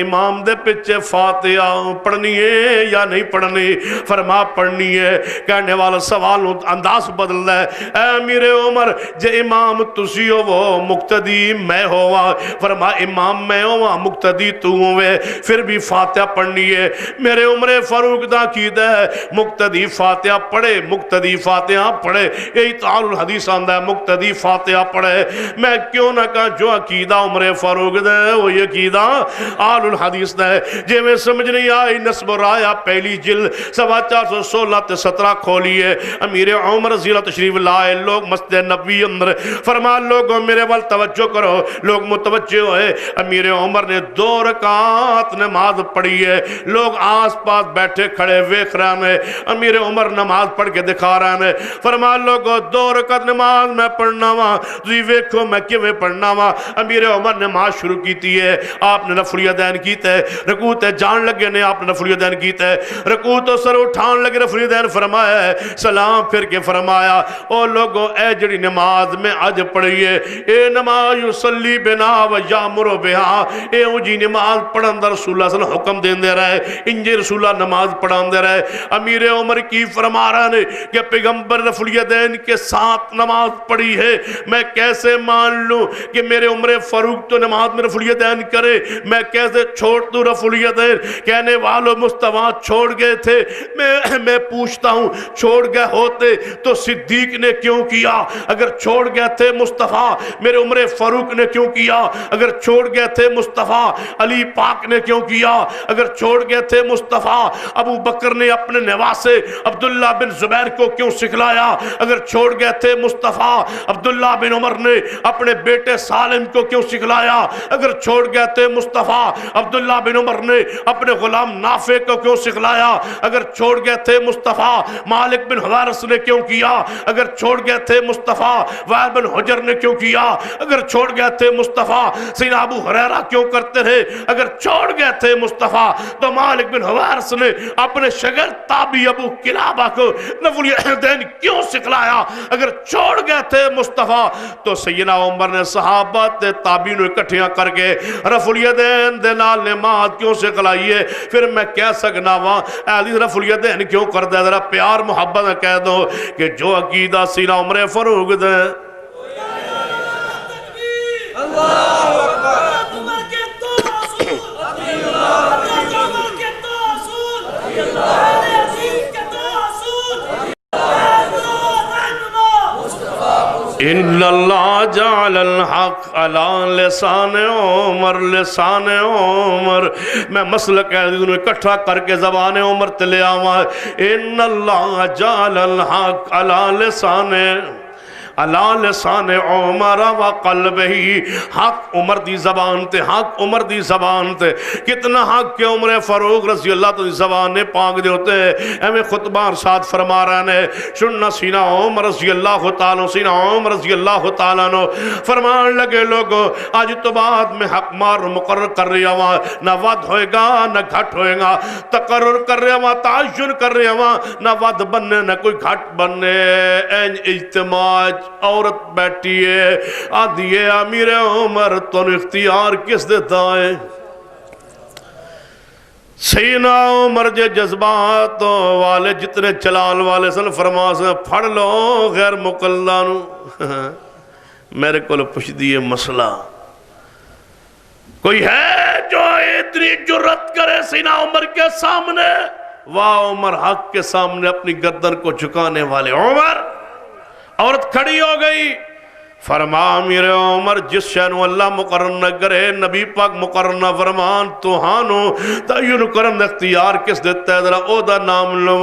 امام دے پچھے فاتحہ پڑھنی ہے یا نہیں پڑھنی فرما پڑھنی ہے کہنے والا سوال انداز بدل ہے اے امیر عمر جے امام تسی ہو وہ مقتدی میں ہوا فرما امام میں ہوا مقتدی تو ہوئے پھر بھی فاتحہ پڑھنی ہے میرے عمر فاروق دا کی مقتدی فاتحہ پڑھے مقتدی فاتحہ پڑھے یہی تعال الحدیث آندہ ہے مقتدی فاتحہ پڑھے میں کیوں نہ کہا جو عقیدہ عمر فاروق دے وہ یہ عقیدہ آل الحدیث دے جے میں سمجھ نہیں آئی نصب و رایا پہلی جلد 416-17 کھولیے امیر عمر رضی اللہ تشریف لائے لوگ مسجد نبوی اندر فرما لوگوں میرے وال توجہ کرو لوگ متوجہ ہوئے امیر عمر نے 2 رکعت نماز پڑھی ہے لوگ آس پاس بیٹھے کھڑے ویکھ رہے ہیں امیر عمر نماز پڑھ کے دکھا رہے ہیں فرما لوگو 2 رکعت نماز میں پڑھنا وا تسی ویکھو میں کیویں پڑھنا وا امیر عمر نماز شروع کیتی ہے آپ نے نفل یدین کیتا ہے رکوع تے جان لگے نے آپ نے نفل یدین کیتا ہے رکوع تو سر اٹھان لگے نفل یدین فرمایا ہے سلام پھر کے فرمایا او لوگو اے جڑی نماز میں اج پڑھی ہے اے نماز یصلی بنا و یامر بہا اے جی نماز پڑھن دا رسول اللہ صلی اللہ علیہ وسلم حکم دیندے رہے انجے رسول اللہ نماز پڑھان دے رہے امیر عمر کی فرما رہا نے کہ پیغمبر رفع الیدین کے ساتھ نماز پڑھی ہے میں کیسے مان لوں کہ میرے عمر فاروق تو نماز میں رفع الیدین کرے میں کیسے چھوڑ دوں رفع الیدین کہنے والوں مصطفیٰ چھوڑ گئے تھے میں پوچھتا ہوں چھوڑ گئے ہوتے تو صدیق نے کیوں کیا اگر چھوڑ گئے تھے مصطفیٰ میرے عمر فاروق نے کیوں کیا اگر چھوڑ گئے تھے مصطفیٰ علی پاک نے کیوں کیا اگر چھوڑ گئے تھے مصطفیٰ ابو بکر نے اپنے اپنے نواسے عبداللہ بن زبیر کو کیوں سکھلایا؟ اگر چھوڑ گئے تھے مصطفیٰ عبداللہ بن عمر نے اپنے بیٹے سالم کو کیوں سکھلایا؟ اگر چھوڑ گئے تھے مصطفیٰ عبداللہ بن عمر نے اپنے غلام نافع کو کیوں سکھلایا؟ اگر چھوڑ گئے تھے مصطفیٰ مالک بن حویرث نے کیوں کیا؟ اگر چھوڑ گئے تھے مصطفیٰ وائل بن حجر نے کیوں کیا؟ اگر چھوڑ گئے تھے مصطفیٰ سیدنا ابو ہریرہ کیوں کرتے رہے؟ اگر چھوڑ گئے تھے مصطفیٰ تو مالک بن حویرث نے اپنے شاگرد تابعی ابو قلابہ کو رفع الیدین کیوں سکھلایا؟ اگر چھوڑ گئے تھے مصطفیٰ تو سیدنا عمر نے صحابہ تے تابعین کو اکٹھیاں کر کے رفع الیدین دے نال نماز کیوں سکھلائیے؟ پھر میں کہہ سکنا وا اہلی رفع الیدین کیوں کر دے؟ ذرا پیار محبت میں کہہ دو کہ جو عقیدہ سیدنا عمر فاروق دے ان اللہ جعل الحق علی لسان عمر لسان عمر میں مسئلہ کہہ دوں اکٹھا کر کے زبان عمر تلے آواں ان اللہ جعل الحق علی لسان عمر و قلبہی حق عمر دی زبان تے حق عمر دی زبان تے کتنا حق کہ عمر فاروق رضی اللہ تو دی زبان نے پانک دے ہوتے ہیں ہمیں خطبہ ارشاد فرما رہے ہیں سننا سینہ عمر رضی اللہ تعالیٰ سینہ عمر رضی اللہ تعالیٰ نو فرمان لگے لوگو آج تو بعد میں حق مار مقرر کر رہی ہوا نہ ود ہوئے گا نہ گھٹ ہوئے گا تقرر کر رہی ہوا تعین کر رہی ہوا نہ ود بننے نہ کوئی گھٹ بننے این اجتماع عورت بیٹھی ہے آدھی ہے امیر عمر تو اختیار کس دیتا ہے؟ سیدنا عمر جے جذبات والے جتنے چلال والے سن فرما سے پھڑ لو غیر مقلدانو میرے کو پوچھ دیئے مسئلہ کوئی ہے جو اتنی جرت کرے سیدنا عمر کے سامنے؟ واہ عمر حق کے سامنے اپنی گردن کو جھکانے والے عمر عورت کھڑی ہو گئی فرما امیر عمر جس شہنو اللہ مقرر نہ کرے نبی پاک مقرر نہ فرمان تو ہانو تعین کرن اختیار کس دیتا ہے ذرا او دا نام لو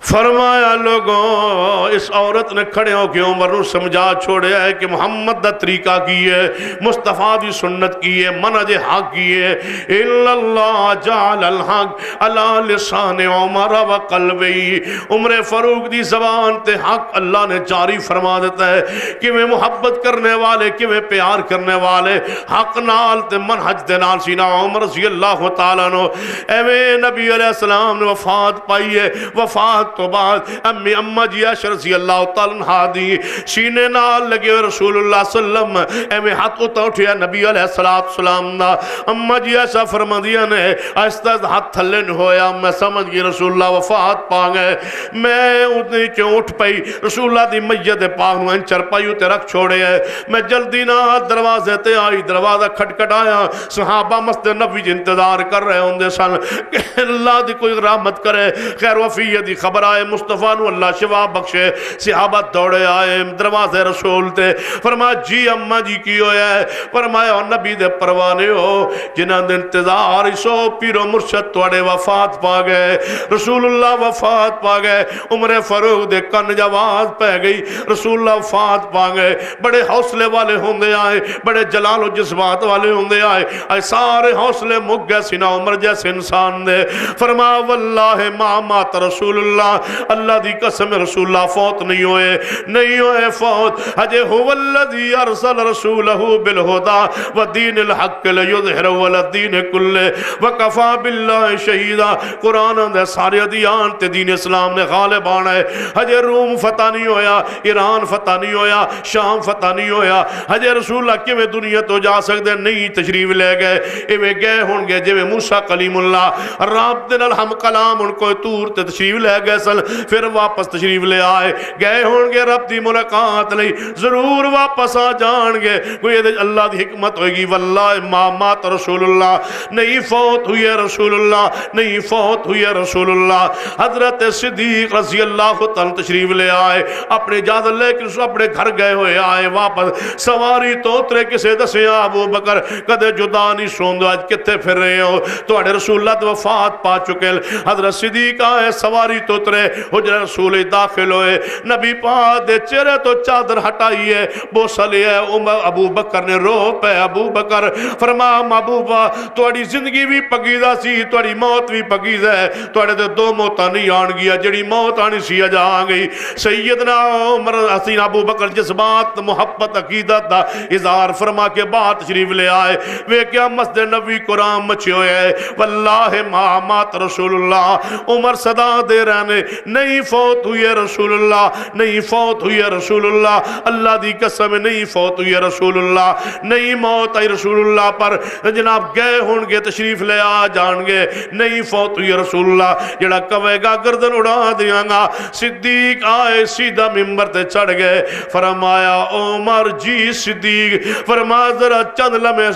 فرمایا لوگوں اس عورت نے کھڑے ہو کے عمر نو سمجھا چھوڑے ہے کہ محمد دا طریقہ کی ہے مصطفیٰ دی سنت کی ہے منہج حق کی ہے اِلَّا اللَّهَ جَعَلَ الْحَقَّ عَلَى لِسَانِ عُمَرَ وَقَلْبِهِ عمر فاروق دی زبان تے حق اللہ نے جاری فرما دیتا ہے کہ میں محبت کرنے والے کہ میں پیار کرنے والے حق نال تے منہج دے نال سینہ عمر رضی اللہ تعالیٰ نو اے نبی علیہ السلام نے وفات پائی ہے وفات تو بعد امی اممہ جی عائشہ رضی اللہ تعالیٰ عنہ دی سینے نال لگے رسول اللہ صلی اللہ علیہ وسلم اے میں ہاتھ اتا اٹھیا نبی علیہ السلام دا اممہ جی عائشہ فرما دیا نے آہستہ ہاتھ تھلے نہ ہویا میں سمجھ گئی رسول اللہ وفات پا گئے میں اتنی کیوں اٹھ پئی رسول اللہ دی میت پاک نو انچر پائیو تے رکھ چھوڑے ہیں میں جلدی نہ دروازے تے آئی دروازہ کھٹ آیا صحابہ مسجد نبوی جی انتظار کر رہے ہوں دے سن کہ اللہ دی کوئی رحمت کرے خیر وفیہ دی خبر آئے مصطفیٰ نو اللہ شفا بخشے صحابہ دوڑے آئے دروازے رسول تے فرمایا جی اممہ جی کی ہویا ہے فرمایا نبی دے پروانے ہو جنہاں دے انتظار سو پیرو مرشد توڑے وفات پا گئے رسول اللہ وفات پا گئے عمر فاروق دے کن جواز پہ گئی رسول اللہ وفات پا گئے بڑے حوصلے والے ہوندے آئے بڑے جلال و جذبات والے ہوندے آئے سارے حوصلے مک گئے سینہ عمر جیسے انسان دے فرمایا واللہ ما مات رسول اللہ اللہ دی قسم رسول اللہ فوت نہیں ہوئے فوت حجے هو الذی ارسل رسولہ بالہدى ودین الحق لیظہرہ علی الدین کلہ وکفا باللہ شہیدہ قرآن دے سارے دیان تے دین اسلام نے غالب آنا ہے حجے روم فتح نہیں ہویا ایران فتح نہیں ہویا شام فتح نہیں ہویا حجے رسول اللہ کہ میں دنیا تو جا سکتے نہیں تشریف لے گئے ایویں گئے ہوں گے جو موسیٰ کلیم اللہ رب دن الحم کلام ان کو تور تے تشریف لے گئے سن پھر واپس تشریف لے آئے گئے ہون گے رب دی ملاقات لئی ضرور واپس آ جان گے کوئی یہ اللہ دی حکمت ہوئے گی واللہ ما مات رسول اللہ نہیں فوت ہوئی ہے رسول اللہ نہیں فوت ہوئی ہے رسول اللہ حضرت صدیق رضی اللہ تعالیٰ تشریف لے آئے اپنے اجازت لے کے اپنے گھر گئے ہوئے آئے واپس سواری تو اترے کسے دسیا ابو بکر کدے جدا نہیں سوندو آج کتے پھر رہے ہو تو اڑے رسول اللہ تو وفات پا چکے حضرت صدیق آئے سواری تو اترے حجر رسول داخل ہوئے نبی پاک دے چہرے تو چادر ہٹائی ہے بوسہ لیا ہے ابو بکر نے رو پہ ابو بکر فرما محبوبہ توڑی زندگی بھی پگیدہ سی توڑی موت بھی پگیدہ ہے توڑے دے دو موتاں نہیں آن گیا جڑی موت آنی سی اجا آن گئی سیدنا عمر حسین ابو بکر جس بات محبت عقیدت دا اظہار فرما کے بعد تشریف لے آئے وہ کیا مسجد نبی قرآن مچھے ہوئے ہے واللہ ما مات رسول اللہ عمر صدا دے رہنے نہیں فوت ہوئی ہے رسول اللہ نہیں فوت ہوئی ہے رسول اللہ اللہ دی قسم نہیں فوت ہوئی ہے رسول اللہ نہیں موت آئی رسول اللہ پر جناب گئے ہون گے تشریف لے آ جان گے نہیں فوت ہوئی ہے رسول اللہ جڑا کہے گا گردن اڑا دیاں گا صدیق آئے سیدھا ممبر تے چڑھ گئے فرمایا عمر جی صدیق فرمایا ذرا چند لمحے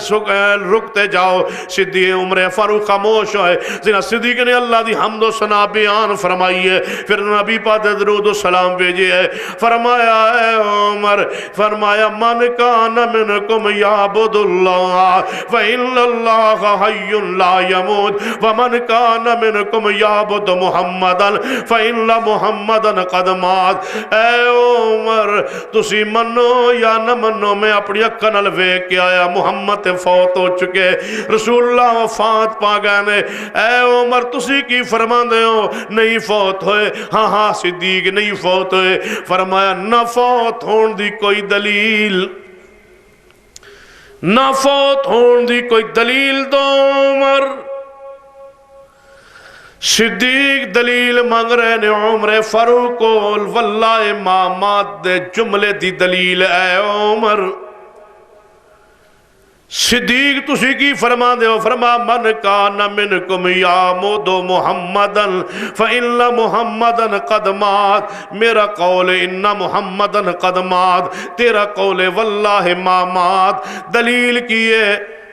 رکتے جاؤ صدیق عمر فاروق خاموش ہوئے زینا صدیق نے اللہ دی حمد و ثنا بیان فرمائی ہے پھر نبی پاک درود و سلام بھیجے ہے فرمایا اے عمر فرمایا من کان منکم یعبد اللہ فإن اللہ حی لا یموت ومن کان منکم یعبد محمدا فإن محمدا قد مات اے عمر تسی منو یا نہ منو میں اپنی اکھاں نال ویکھ کے آیا محمد فوت ہو چکے رسول اللہ وفات پا گئے نے اے عمر تسی کی فرماندے ہو نہیں فوت ہوئے ہاں ہاں صدیق نہیں فوت ہوئے فرمایا نہ فوت ہون دی کوئی دلیل نہ فوت ہون دی کوئی دلیل دو عمر صدیق دلیل مانگ رہے نے عمر فاروق واللہ ما مات دے جملے دی دلیل اے عمر صدیق تسی کی فرما دے ہو فرما من کان منکم یعبد محمدا فإن محمدا قد مات میرا قول ان محمدا قد مات تیرا قول واللہ ما مات دلیل کیے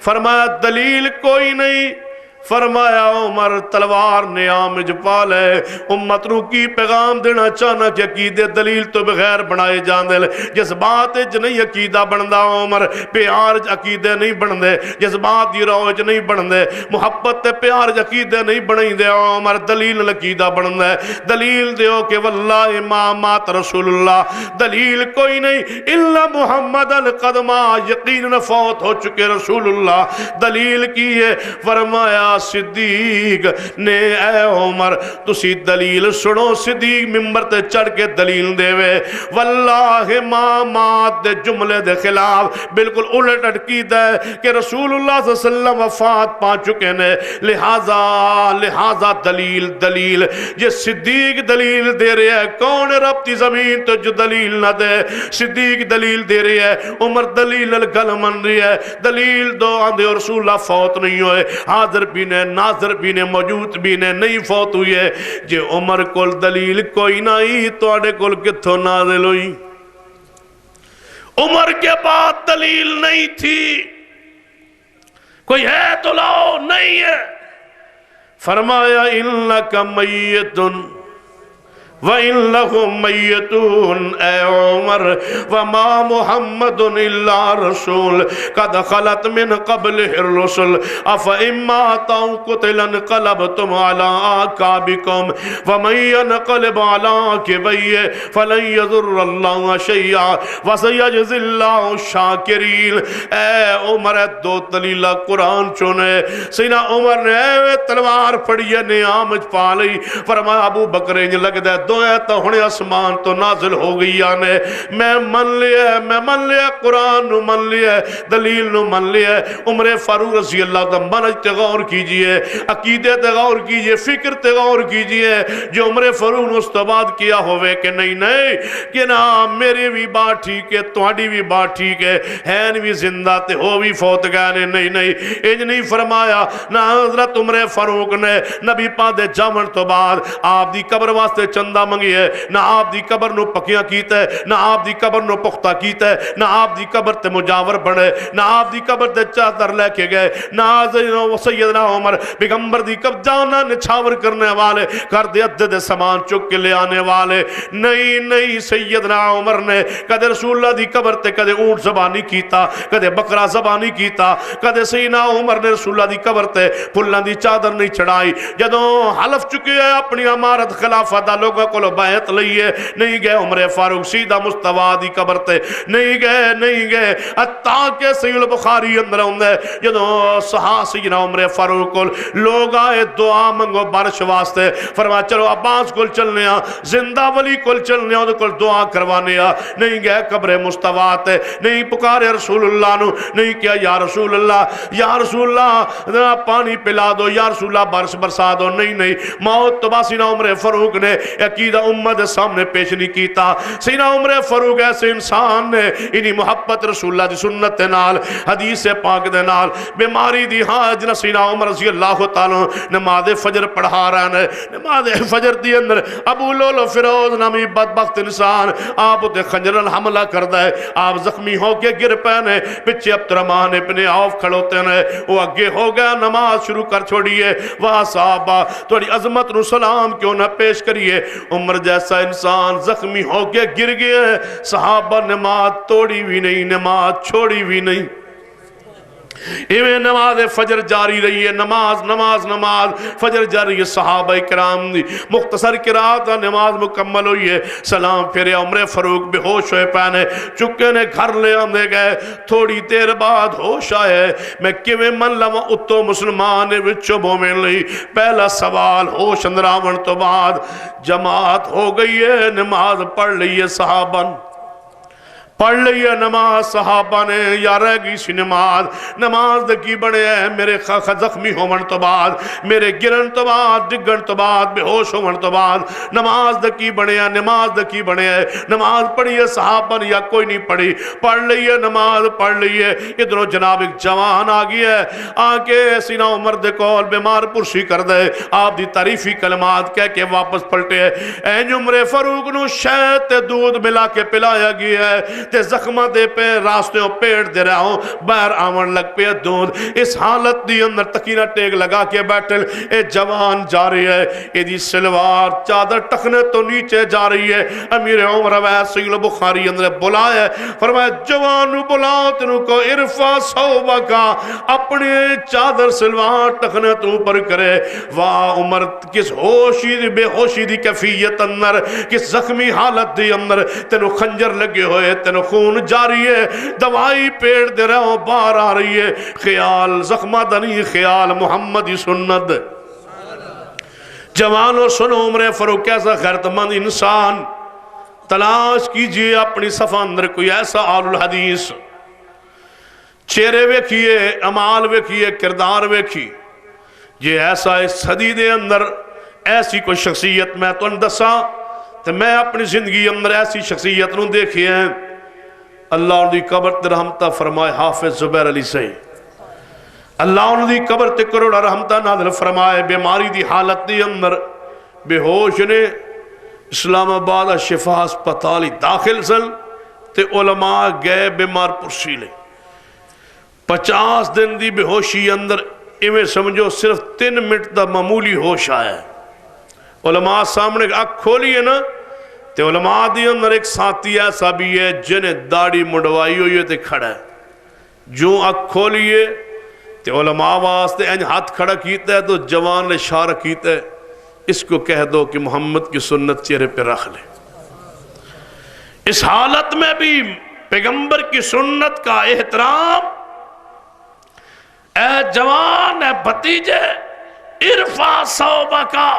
فرمایا دلیل کوئی نہیں فرمایا عمر تلوار نے آمج پالے امت رو کی پیغام دینا چاہنا کہ عقیدے دلیل تو بغیر بنائے جان دے جس بات نہیں عقیدہ بندہ عمر پیار عقیدے نہیں بندے جس بات دی روج نہیں بندے محبت پیار عقیدے نہیں بنائی دے عمر دلیل عقیدہ بندے دلیل دیو کہ واللہ ما مات رسول اللہ دلیل کوئی نہیں الا محمد القدمہ یقین فوت ہو چکے رسول اللہ دلیل کی ہے فرمایا صدیق نے اے عمر تسی دلیل سنو صدیق ممبر تے چڑھ کے دلیل دے وے واللہ ما مات دے جملے دے خلاف بالکل الٹ اٹکی دے کہ رسول اللہ صلی اللہ علیہ وسلم وفات پا چکے نے لہذا دلیل یہ صدیق دلیل دے رہے ہے کون رب کی زمین تو جو دلیل نہ دے صدیق دلیل دے رہے ہے عمر دلیل گل من رہی ہے دلیل دو آندے رسول اللہ فوت نہیں ہوئے حاضر بھی نے ناظر بھی نے موجود بھی نے نہیں فوت ہوئی ہے جے عمر کول دلیل کوئی نہیں تو آڑے کول کتھو نازل ہوئی عمر کے بعد دلیل نہیں تھی کوئی ہے تو لاؤ نہیں ہے فرمایا انکا میتن وَإِنَّهُمْ مَيِّتُونَ اے عمر وَمَا مُحَمَّدٌ إِلَّا رَسُولٌ قَدْ خَلَتْ مِنْ قَبْلِهِ الرُّسُلُ أَفَإِمَّا تَوْ قُتِلَ انْقَلَبْتُمْ عَلَىٰ أَعْقَابِكُمْ وَمَن يَنْقَلِبْ عَلَىٰ عَقِبَيْهِ فَلَن يَضُرَّ اللَّهَ شَيْئًا وَسَيَجْزِي اللَّهُ الشَّاكِرِينَ اے عمر دو دلیلہ قرآن چنے سیدنا عمر نے تلوار پڑی ہے نیامج پا لئی فرمایا ابو بکر انج لگ دے دویا تو ہنے اسمان تو نازل ہو گئی آنے میں من لیا قرآن نو من لیا دلیل نو من لیا عمر فاروق رضی اللہ عنہ منج تے غور کیجئے عقیدے تے غور کیجئے فکر تے غور کیجئے جو عمر فاروق نے استباد کیا ہوئے کہ نہیں کہ نا میری بھی بات ٹھیک ہے تہاڈی بھی بات ٹھیک ہے ہین بھی زندہ تے ہو بھی فوت گئے نہیں انج نہیں فرمایا نہ حضرت عمر فاروق نے نبی پاک دے جامن تو بعد آپ دی قبر واسطے چندہ منگی ہے نہ آپ دی قبر نو پکیاں کیتا ہے نہ آپ دی قبر نو پختہ کیتا ہے نہ آپ دی قبر تے مجاور بنے نہ آپ دی قبر تے چادر لے کے گئے نہ سیدنا عمر پیغمبر دی قبر جانا نچھاور کرنے والے کر دے عدد سامان چک کے لے آنے والے نہیں سیدنا عمر نے کدے رسول اللہ دی قبر تے کدے اونٹ زبانی کیتا کدے بکرا زبانی کیتا کدے سیدنا عمر نے رسول اللہ دی قبر تے پھلاں دی چادر نہیں چڑھائی جدوں حلف چکے ہیں اپنی امارت خلافت دا لوگوں کو بیعت لئیے نہیں گئے عمر فاروق سیدھا مصطفیٰ دی قبر تے نہیں گئے حتیٰ کہ صحیح البخاری اندر ہوندے جدوں سیدنا عمر فاروق کو لوگ آئے دعا منگو بارش واسطے فرمایا چلو عباس کل چلنے زندہ ولی کل چلنے دے کل دعا کروانے نہیں گئے قبر مصطفیٰ تے نہیں پکارے رسول اللہ نو نہیں کیا یا رسول اللہ پانی پلا دو یا رسول اللہ بارش برسا دو نہیں موت تو سیدنا عمر فاروق نے عقیدہ امت سامنے پیش نہیں کیتا سیدنا عمر فاروق ایسے انسان نے انہی محبت رسول اللہ دی سنت دے نال حدیث پاک دے نال بیماری دی حاج سیدنا عمر رضی اللہ تعالیٰ نماز فجر پڑھا رہا ہے نماز فجر دی اندر ابو لولو فیروز نامی بدبخت انسان آپ تے خنجرن حملہ کردہ ہے آپ زخمی ہو کے گر پہنے پچھے عبدالرحمن ابن عوف کھڑوتے ہیں وہ اگے ہو گیا نماز شروع کر چھوڑیے وہاں صحابہ تھوڑی عظمت نو سلام کیوں نہ پیش کریے عمر جیسا انسان زخمی ہو کے گر گئے صحابہ نماز توڑی بھی نہیں نماز چھوڑی بھی نہیں ایویں نماز فجر جاری رہی ہے نماز فجر جاری ہے صحابہ کرام دی مختصر قرات نماز مکمل ہوئی ہے سلام پھرے عمر فاروق بے ہوش ہوئے پہنے چکے نے گھر لے آنے گئے تھوڑی دیر بعد ہوش آئے میں کیویں من لوا اتو مسلمان وچو بومن لئی پہلا سوال ہوش اندراون تو بعد جماعت ہو گئی ہے نماز پڑھ لئی ہے صحابہ پڑھ لئیے نماز صحابہ نے یا رہ گئی سی نماز دکی بڑے ہیں میرے زخمی ہومن تو بعد میرے گرن تو بعد ڈگن تو بعد بے ہوش ہومن تو بعد نماز دکی بڑے ہیں نماز پڑھیے صحابہ نے یا کوئی نہیں پڑھی پڑھ لئیے نماز پڑھ لئیے ادھروں جناب ایک جوان آگئی ہے آکے سیدنا عمر دے کول بیمار پرسی کر دے آپ دی تعریفی کلمات کہہ کے واپس پلٹے این عمر فاروق نو شہد تے دودھ ملا کے پلایا گیا ہے تے زخمہ دے پہ راستے ہوں پیڑ دے رہا ہوں باہر آمن لگ پہ دودھ اس حالت دی اندر تکینہ ٹیک لگا کے بیٹھل اے جوان جا رہی ہے اے دی سلوار چادر ٹکنے تو نیچے جا رہی ہے امیر عمر ویس سیل بخاری اندر بلائے فرمایا جوانو بلاؤ تنو کو عرفہ صوبہ کا اپنے چادر سلوار ٹکنے تو پر کرے واہ عمر کس ہوشی دی بے ہوشی دی کیفیت اندر کس زخمی حالت دی اندر تنو خنجر لگے ہوئے تنو خون جاری ہے دوائی پیڑ دے رہے ہو باہر آ رہی ہے خیال زخمہ دنی خیال محمدی سنت جوانو سنو عمر فاروق کیسا غیرتمند انسان تلاش کیجئے اپنی صفحہ اندر کوئی ایسا آل الحدیث چہرے ویکھئے عمال ویکھئے کردار ویکھی یہ ایسا اس صدی دے اندر ایسی کوئی شخصیت میں تو اندسا تو میں اپنی زندگی اندر ایسی شخصیت نوں دیکھی ہیں اللہ ان دی قبر تے رحمتہ فرمائے حافظ زبیر علی سے اللہ ان دی قبر تے کروڑا رحمتہ نازل فرمائے بیماری دی حالت دی اندر بے ہوش نے اسلام آباد شفا اسپتالی داخل سن تے علماء گئے بیمار پرسی لے 50 دن دی بے ہوشی اندر ایویں سمجھو صرف 3 منٹ دا معمولی ہوش آیا ہے علماء سامنے آنکھ کھولی ہے نا تے علماء دی اندر ایک ساتھی ایسا بھی ہے جنہیں داڑھی مڈوائی ہوئی ہے تے کھڑا ہے جو آنکھ کھولیے تے علماء واسطے انج ہاتھ کھڑا کیتا ہے تو جوان نے اشارہ کیتا ہے اس کو کہہ دو کہ محمد کی سنت چہرے پہ رکھ لے اس حالت میں بھی پیغمبر کی سنت کا احترام اے جوان اے بھتیجے ارفع صوبہ کا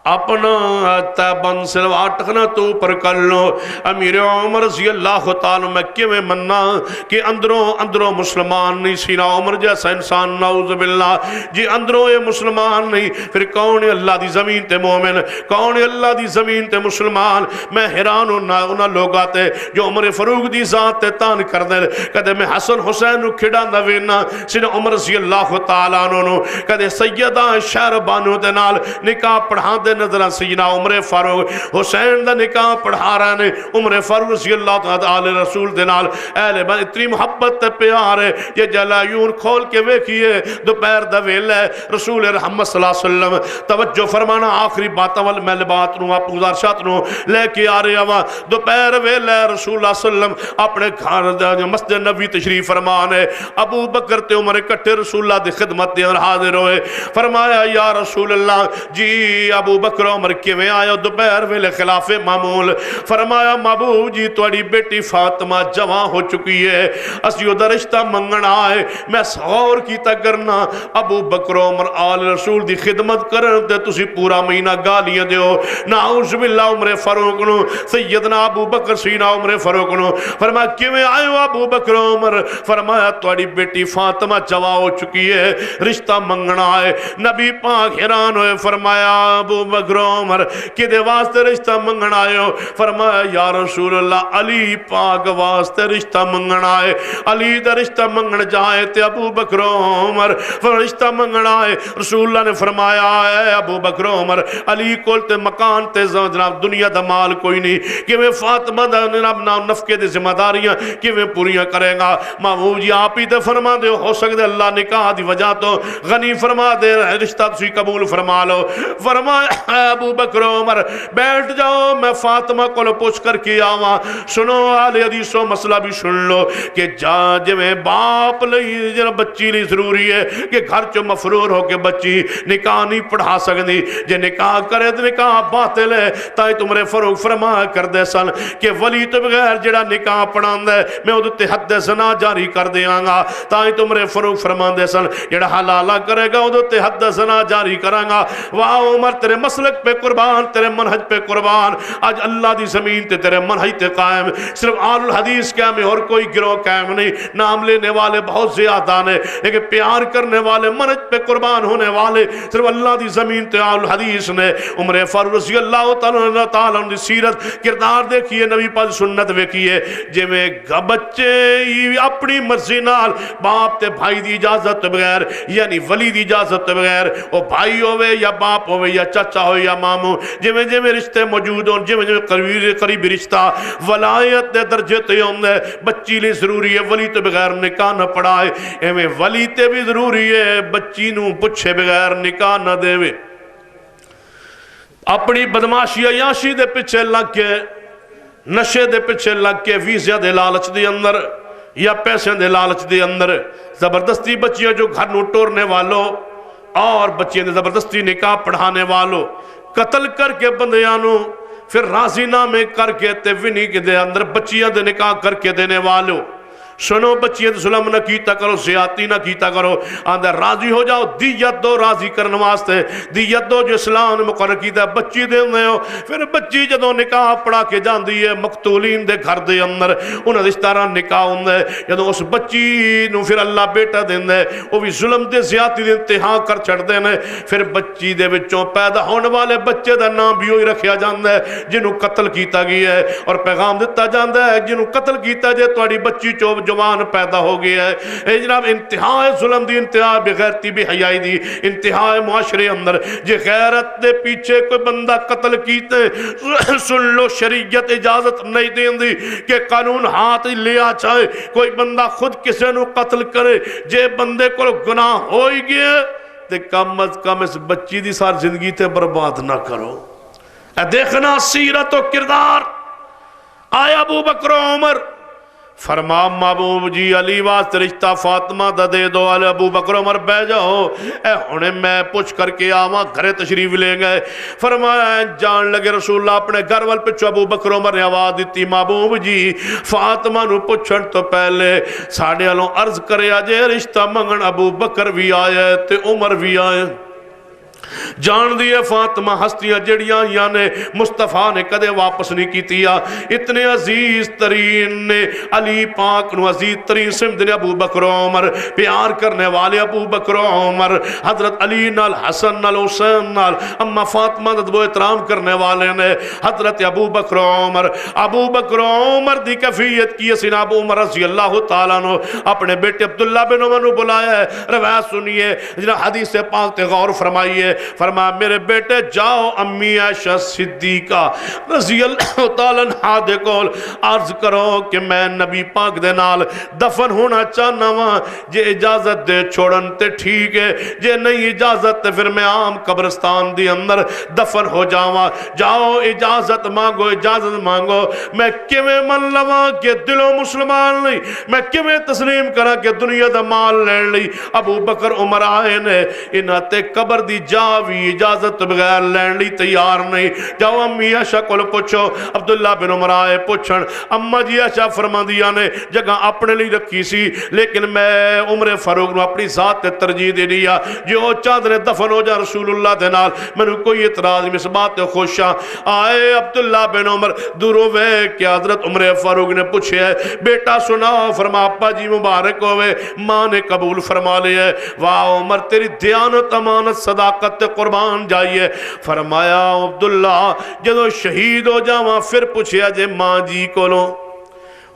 اپنا تیبند سلوات ٹکنا تو پر کر لو امیر عمر رضی اللہ تعالیٰ میں کیویں مننا کہ اندروں مسلمان نہیں سینہ عمر جیسا انسان نعوذ باللہ جی اندروں یہ مسلمان نہیں پھر کون ہے اللہ دی زمین تے مومن کون ہے اللہ دی زمین تے مسلمان میں حیران ہونا لوگ آتے جو عمر فاروق دی ذات تے تان کر دے کدے میں حسن حسین نو کھڑا نوینا سینہ عمر رضی اللہ تعالیٰ عنہ کدے سیدہ شہر بانو دے نال نکاح پڑھا دے نظر سیدنا عمر فاروق حسین دا نکاح پڑھا رہے نے عمر فاروق رضی اللہ تعالی رسول دے نال اہل بن اتنی محبت تے پیار ہے یہ جلایون کھول کے ویکھیے دوپہر دا ویلا ہے رسول رحمت صلی اللہ علیہ وسلم توجہ فرمانا آخری بات وال میں بات نو آپ گزارشات نو لے کے آ رہے ہوا دوپہر ویلا ہے رسول اللہ صلی اللہ علیہ وسلم اپنے گھر دا مسجد نبوی تشریف فرمانے ابو بکر تے عمر اکٹھے رسول اللہ دی خدمت دے حاضر ہوئے فرمایا یا رسول اللہ جی ابو بکر عمر کیویں آیا دوپہر ویلے خلاف معمول فرمایا محبوب جی تواڈی بیٹی فاطمہ جوان ہو چکی ہے اسی دا رشتہ منگن آئے میں غور کیتا کرنا ابو بکر عمر آل رسول دی خدمت کرن تے تسی پورا مہینہ گالیاں دیو نعوذ باللہ عمر فاروق نو سیدنا ابو بکر سینا عمر فاروق نو فرمایا کیویں آئے ہو ابو بکر عمر فرمایا تواڈی بیٹی فاطمہ جوان ہو چکی ہے رشتہ منگن آئے نبی پاک حیران ہوئے فرمایا ابو بکر عمر کدے واسطے رشتہ منگن آئے ہو فرمایا یا رسول اللہ علی پاک واسطے رشتہ منگن آئے علی دا رشتہ منگن جائے تے ابو بکر عمر رشتہ منگن آئے رسول اللہ نے فرمایا اے ابو بکر عمر علی کول تے مکان تے جناب دنیا دا مال کوئی نہیں کہ میں فاطمہ دا نام نفقے دے ذمہ داریاں کہ میں پوریاں کریں گا محبوب جی آپ ہی تے فرما دے ہو سکتے اللہ نکاح دی وجہ تو غنی فرما دے رشتہ تسی قبول فرما لو فرمایا ابو بکر عمر بیٹھ جاؤ میں فاطمہ کو پوچھ کر کے آواں سنو آل حدیث و مسئلہ بھی سن لو کہ جا جویں باپ لئی جنہ بچی لئی ضروری ہے کہ گھر چو مفرور ہو کے بچی نکاح نہیں پڑھا سکتی جے نکاح کرے تو نکاح باطل ہے تائی تمہارے فروغ فرما کر دے سن کہ ولی تو بغیر جڑا نکاح پڑھان دے میں ادھتے حد زنا جاری کر دیاں گا تائی تمہارے فروغ فرما دے سن جڑا حلالہ کرے گا ادھتے حد زنا جاری کریں گا واہ عمر تیرے مسلک پہ قربان تیرے منہج پہ قربان آج اللہ دی زمین تے تیرے منہج تے قائم صرف آل الحدیث کیا میں اور کوئی گروہ قائم نہیں نام لینے والے بہت زیادہ ہیں لیکن پیار کرنے والے منہج پہ قربان ہونے والے صرف اللہ دی زمین تے آل الحدیث نے عمر فاروق رضی اللہ تعالیٰ عنہ دی سیرت کردار دیکھیے نبی پاک سنت دیکھیے جے میں بچے اپنی مرضی نال باپ تے بھائی دی اجازت بغیر یعنی ولی دی اجازت بغیر وہ بھائی ہوئے یا باپ ہوئے یا چچا ہوئے یا ماموں جویں رشتے موجود ہوں جویں قریبی رشتہ ولایت دے درجے تے ہوندے بچی لئے ضروری ہے ولی تے بغیر نکاح نہ پڑھائے ایویں ولی تے بھی ضروری ہے بچی نوں پچھے بغیر نکاح نہ دے اپنی بدماشی عیاشی دے پیچھے لگ کے نشے دے پیچھے لگ کے ویزا دے لالچ دے اندر یا پیسے دے لالچ دے اندر زبردستی بچیاں جو گھر نو ٹورنے والوں اور بچیاں دے زبردستی نکاح پڑھانے والوں قتل کر کے بندیانوں پھر راضی نامے کر کے تے ونی کے دے اندر بچیاں دے نکاح کر کے دینے والوں سنو بچیاں ظلم نہ کیتا کرو زیادتی نہ کیتا کرو اندر راضی ہو جاؤ دیت دو راضی کرنے واسطے دیت دو جو اسلام نے مقرر کیتا ہے بچی دے ہو پھر بچی جدو نکاح پڑھا کے جان دی ہے مقتولین دے گھر دے اندر انہوں اس طرح نکاح ہوں دے جدو اس بچی نو پھر اللہ بیٹا دیں دے وہ بھی ظلم دے زیادتی دے انتہا کر چھڑ دیں پھر بچی دے بچوں پیدا ہونے والے بچے دا نام بھی ہوئی رکھیا جان دے جنہوں قتل کیتا گئی ہے اور پیغام دیتا جان دے جنہوں قتل کیتا جے توڑی بچی چوب جوان پیدا ہو گیا ہے اے جناب انتہائی ظلم دی انتہائی بغیرتی بھی حیائی دی انتہائی معاشرے اندر جے غیرت دے پیچھے کوئی بندہ قتل کیتے سن لو شریعت اجازت نہیں دیں دی کہ قانون ہاتھ لیا چاہے کوئی بندہ خود کسے نو قتل کرے جے بندے کو گناہ ہوئی گئے تے کم از کم اس بچی دی سار زندگی تے برباد نہ کرو اے دیکھنا سیرت و کردار آیا ابو بکر عمر فرما محبوب جی علی واسطے رشتہ فاطمہ دا دے دو علی ابو بکر عمر بہ جاؤ اے ہونے میں پوچھ کر کے آواں گھرے تشریف لے گئے فرمایا جان لگے رسول اللہ اپنے گھر وال پچھو ابو بکر عمر نے آواز دیتی محبوب جی فاطمہ نو پوچھن تو پہلے ساڑھے علوں عرض کرے آجے رشتہ منگن ابو بکر بھی آئے تے عمر بھی آئے جان دیے فاطمہ ہستیاں جڑیاں یعنی مصطفیٰ نے کدے واپس نہیں کیتیا اتنے عزیز ترین نے علی پاک نو عزیز ترین سمجھ نے ابو بکر عمر پیار کرنے والے ابو بکر عمر حضرت علی نال حسن نال حسین نال اما فاطمہ دو احترام کرنے والے نے حضرت ابو بکر عمر دی کیفیت کی سنا ابو عمر رضی اللہ تعالیٰ نو اپنے بیٹے عبداللہ بن عمر نو بلایا ہے روایت سنیے جنہاں حدیث پاک تے غور فرمائیے فرمایا میرے بیٹے جاؤ امی عائشہ صدیقہ رضی اللہ تعالیٰ عنہ دے کول عرض کرو کہ میں نبی پاک دے نال دفن ہونا چاہنا وہاں جے اجازت دے چھوڑن تے ٹھیک ہے جے نہیں اجازت تے پھر میں عام قبرستان دی اندر دفن ہو جاواں جاؤ اجازت مانگو میں کیویں من لواں کہ دلوں مسلمان نہیں میں کیویں تسلیم کرا کہ دنیا دا مال لین لئی ابو بکر عمر آئے نے انہاں تے قبر دی جاوی اجازت بغیر لین لی تیار نہیں جاؤ امی عائشہ کو پوچھو عبداللہ بن عمر آئے پوچھن اما جی عائشہ فرما دیا نے جگہ اپنے لی رکھی سی لیکن میں عمر فاروق نو اپنی ذات تے ترجیح دے دیا جو چادر دفن ہو جا رسول اللہ دے نال میں نے کوئی اعتراض نہیں اس بات تے خوشاں آئے عبداللہ بن عمر دورو وے کہ حضرت عمر فاروق نے پوچھے ہے بیٹا سنا فرما ابا جی مبارک ہوئے ماں نے قبول فرما لیا ہے واہ عمر تیری دیانت امانت صداقت تے قربان جائیے فرمایا عبداللہ جدو شہید ہو جاواں پھر پوچھیا جے ماں جی کولوں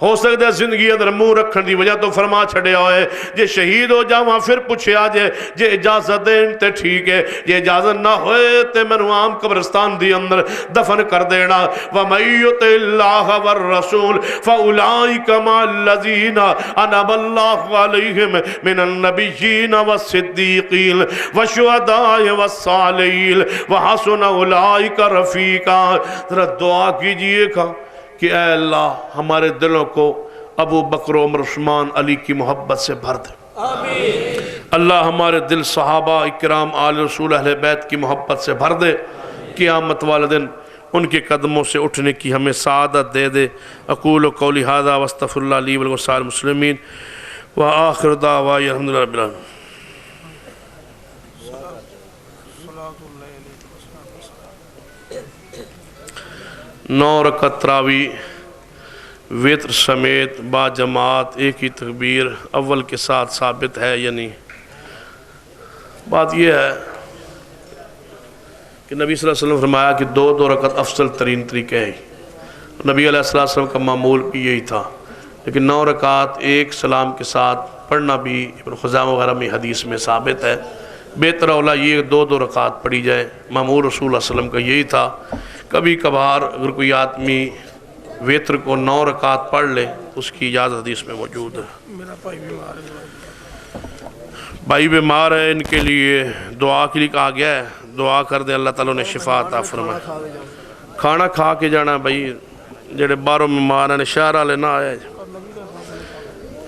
ہو سکتا ہے زندگی اندر منہ رکھن دی وجہ تو فرما چھڑے ہوئے جے شہید ہو جاواں پھر پوچھیا جے اجازت دین تے ٹھیک ہے جے اجازت نہ ہوئے تے منو عام قبرستان دی اندر دفن کر دینا وَمَن يُطِعِ اللَّهَ وَالرَّسُولَ فَأُولَٰئِكَ مَعَ الَّذِينَ أَنْعَمَ اللَّهُ عَلَيْهِمْ مِنَ النَّبِيِّينَ وَالصِّدِّيقِينَ وَالشُّهَدَاءِ وَالصَّالِحِينَ وَحَسُنَ أُولَٰئِكَ رَفِيقًا ذرا دعا کیجئے گا کہ اے اللہ ہمارے دلوں کو ابو بکر عمر عثمان علی کی محبت سے بھر دے آمین اللہ ہمارے دل صحابہ اکرام آل رسول اہل بیت کی محبت سے بھر دے قیامت والے دن ان کے قدموں سے اٹھنے کی ہمیں سعادت دے دے اقول قولی ھذا واستغفر اللہ لی ولکم ولسائر المسلمین وآخر دعوانا الحمدللہ رب العالمین 9 رکعت تراویح وتر سمیت با جماعت ایک ہی تکبیر اول کے ساتھ ثابت ہے یا نہیں بات یہ ہے کہ نبی صلی اللہ علیہ وسلم فرمایا کہ 2 رکعت افضل ترین طریقے ہیں نبی علیہ السلام کا معمول بھی یہی تھا لیکن 9 رکعت ایک سلام کے ساتھ پڑھنا بھی ابن خزیمہ وغیرہ میں حدیث میں ثابت ہے بہتر اولا یہ 2 رکعت پڑھی جائے معمول رسول اللہ علیہ وسلم کا یہی تھا کبھی کبھار اگر کوئی آدمی ویتر کو 9 رکعت پڑھ لے اس کی اجازت حدیث میں موجود ہے میرا بھائی بیمار ہے ان کے لیے دعا کے لیے کہا گیا ہے دعا کر دے اللہ تعالیٰ نے شفا عطا فرمائے کھانا کھا کے جانا بھائی جڑے باہروں بیمار ہیں شہر والے نہ آیا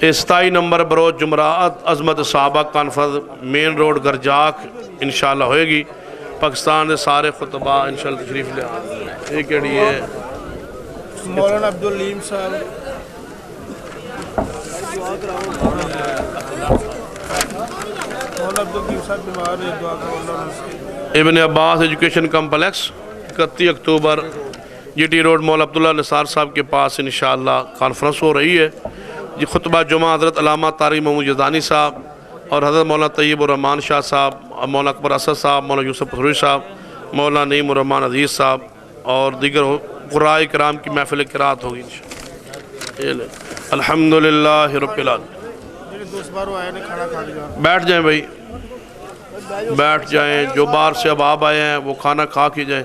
27 نمبر بروز جمعرات عظمت صحابہ کانفرنس مین روڈ گرجاک انشاءاللہ ہوئے گی پاکستان دے سارے خطبہ انشاءاللہ تشریف لے آئے یہ کہڑی ہے مولانا عبداللیم صاحب مولانا عبداللیم صاحب بیمار ہے دعا کرو اللہ سے ابن عباس ایجوکیشن کمپلیکس 31 اکتوبر جی ٹی روڈ مولا عبداللہ نثار صاحب کے پاس انشاءاللہ کانفرنس ہو رہی ہے یہ خطبہ جمعہ حضرت علامہ طارق محمود یزدانی صاحب اور حضرت مولانا طیب الرحمان شاہ صاحب مولانا اکبر اسد صاحب مولانا یوسف پسروی صاحب مولانا نعیم الرحمان عزیز صاحب اور دیگر قراء کرام کی محفل قرات ہوگی انشاءاللہ الحمدللہ رب العالمین دوست باروں آئے نے کھانا کھا لیا بیٹھ جائیں بھائی بیٹھ جائیں جو باہر سے اب آپ آئے ہیں وہ کھانا کھا کے جائیں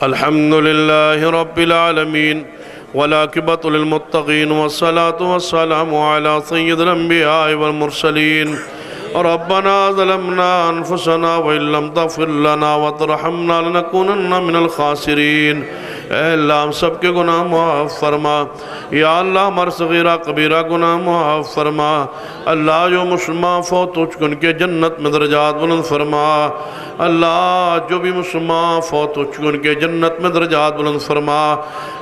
الحمدللہ رب العالمین والعاقبۃ للمتقین والصلاة والسلام على سید الانبیاء والمرسلین ربنا ظلمنا انفسنا وإن لم تغفر لنا وترحمنا لنكونن من الخاسرین اے اللہ ہم سب کے گناہ معاف فرما یا اللہ ہمارے صغیرہ کبیرہ گناہ معاف فرما اللہ جو مسلمان فوت ہو چکے ان کے جنت میں درجات بلند فرما اللہ جو بھی مسلمان فوت ہو چکے ان کے جنت میں درجات بلند فرما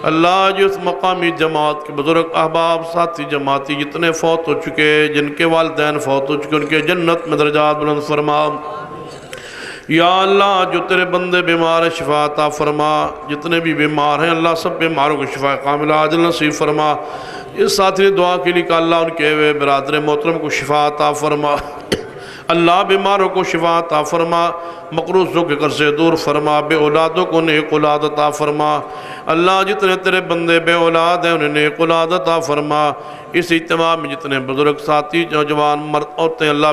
اللہ جو اس مقامی جماعت کے بزرگ احباب ساتھی جماعتی جتنے فوت ہو چکے جن کے والدین فوت ہو چکے ان کے جنت میں درجات بلند فرما یا اللہ جو تیرے بندے بیمار ہیں شفا عطا فرما، جتنے بھی بیمار ہیں اللہ سب بیماروں کو شفا کاملہ عاجل نصیب فرما۔ اس ساتھی نے دعا کے لیے کہ اللہ ان کے برادر محترم کو شفا عطا فرما، اللہ بیماروں کو شفا عطا فرما، مقروضوں کے قرض سے دور فرما، بے اولادوں کو نیک اولاد عطا فرما۔ اللہ جتنے تیرے بندے بے اولاد ہیں انہیں نیک اولاد عطا فرما۔ اس اجتماع میں جتنے بزرگ ساتھی جوان مرد عورتیں اللہ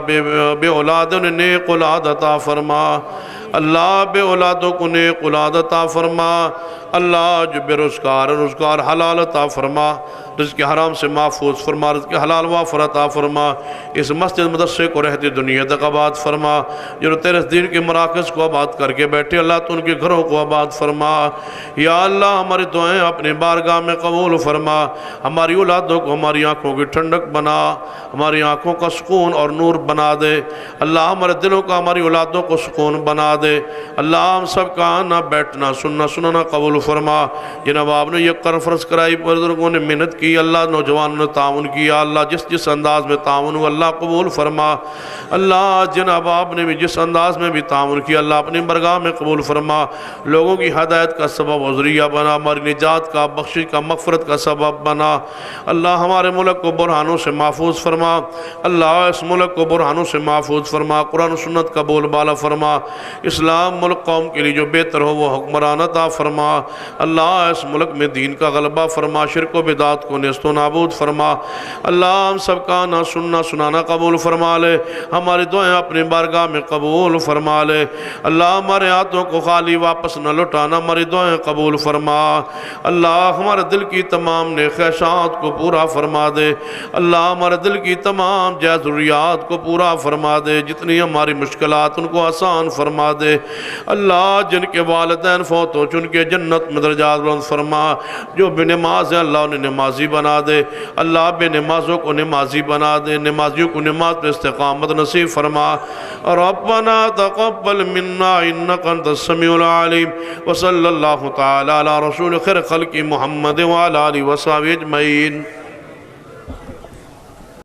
بے اولاد ہیں انہیں نیک اولاد عطا فرما۔ اللہ بے اولادوں کو نیک اولاد عطا فرما۔ اللہ جو بے روزگار ہے روزگار حلال عطا فرما، رزق حرام سے محفوظ فرما، رزق حلال وافر عطا فرما۔ اس مسجد مدرسے کو رہتی دنیا تک آباد فرما، جو تیرے دین کے مراکز کو آباد کر کے بیٹھے اللہ تو ان کے گھروں کو آباد فرما۔ یا اللہ ہماری دعائیں اپنے بارگاہ میں قبول فرما، ہماری اولادوں کو ہماری آنکھوں کی ٹھنڈک بنا، ہماری آنکھوں کا سکون اور نور بنا دے۔ اللہ ہمارے دلوں کا ہماری اولادوں کو سکون بنا دے۔ اللہ ہم سب کا آنا بیٹھنا سننا سننا قبول فرما۔ جناب آپ نے یہ فرض کرائی، بزرگوں نے محنت کی، اللہ نوجوانوں نے تعاون کیا، اللہ جس انداز میں تعاون ہوا اللہ قبول فرما۔ اللہ جناب آپ نے بھی جس انداز میں بھی تعاون کیا اللہ اپنی برگاہ میں قبول فرما۔ لوگوں کی ہدایت کا سبب و ذریعہ بنا، ہماری نجات کا بخشش کا مغفرت کا سبب بنا۔ اللہ ہمارے ملک کو برہانوں سے محفوظ فرما، اللہ اس ملک کو برہانوں سے محفوظ فرما، قرآن و سنت کا بول بالا فرما۔ اسلام ملک قوم کے لیے جو بہتر ہو وہ حکمران عطا فرما۔ اللہ اس ملک میں دین کا غلبہ فرما، شرک و بدعات کو نیست و نابود فرما۔ اللہ ہم سب کا آنا سننا سنانا قبول فرما لے، ہماری دعائیں اپنی بارگاہ میں قبول فرما لے۔ اللہ ہمارے ہاتھوں کو خالی واپس نہ لوٹانا، ہماری دعائیں قبول فرما۔ اللہ ہمارے دل کی تمام نیک خواہشات کو پورا فرما دے، اللہ ہمارے دل کی تمام جائز ضروریات کو پورا فرما دے، جتنی ہماری مشکلات ان کو آسان فرما دے۔ اللہ جن کے والدین فوت ہو چن کے جنت میں درجات بلند فرما، جو بے نماز ہیں اللہ انہیں نمازی بنا دے، اللہ بے نمازوں کو نمازی بنا دے، نمازیوں کو نماز پہ استقامت نصیب فرما۔ ربنا تقبل منا انک انت السمیع العلیم، وصلی اللہ تعالی علی رسول خیر خلق محمد وعلی آلہ وصحبہ اجمعین۔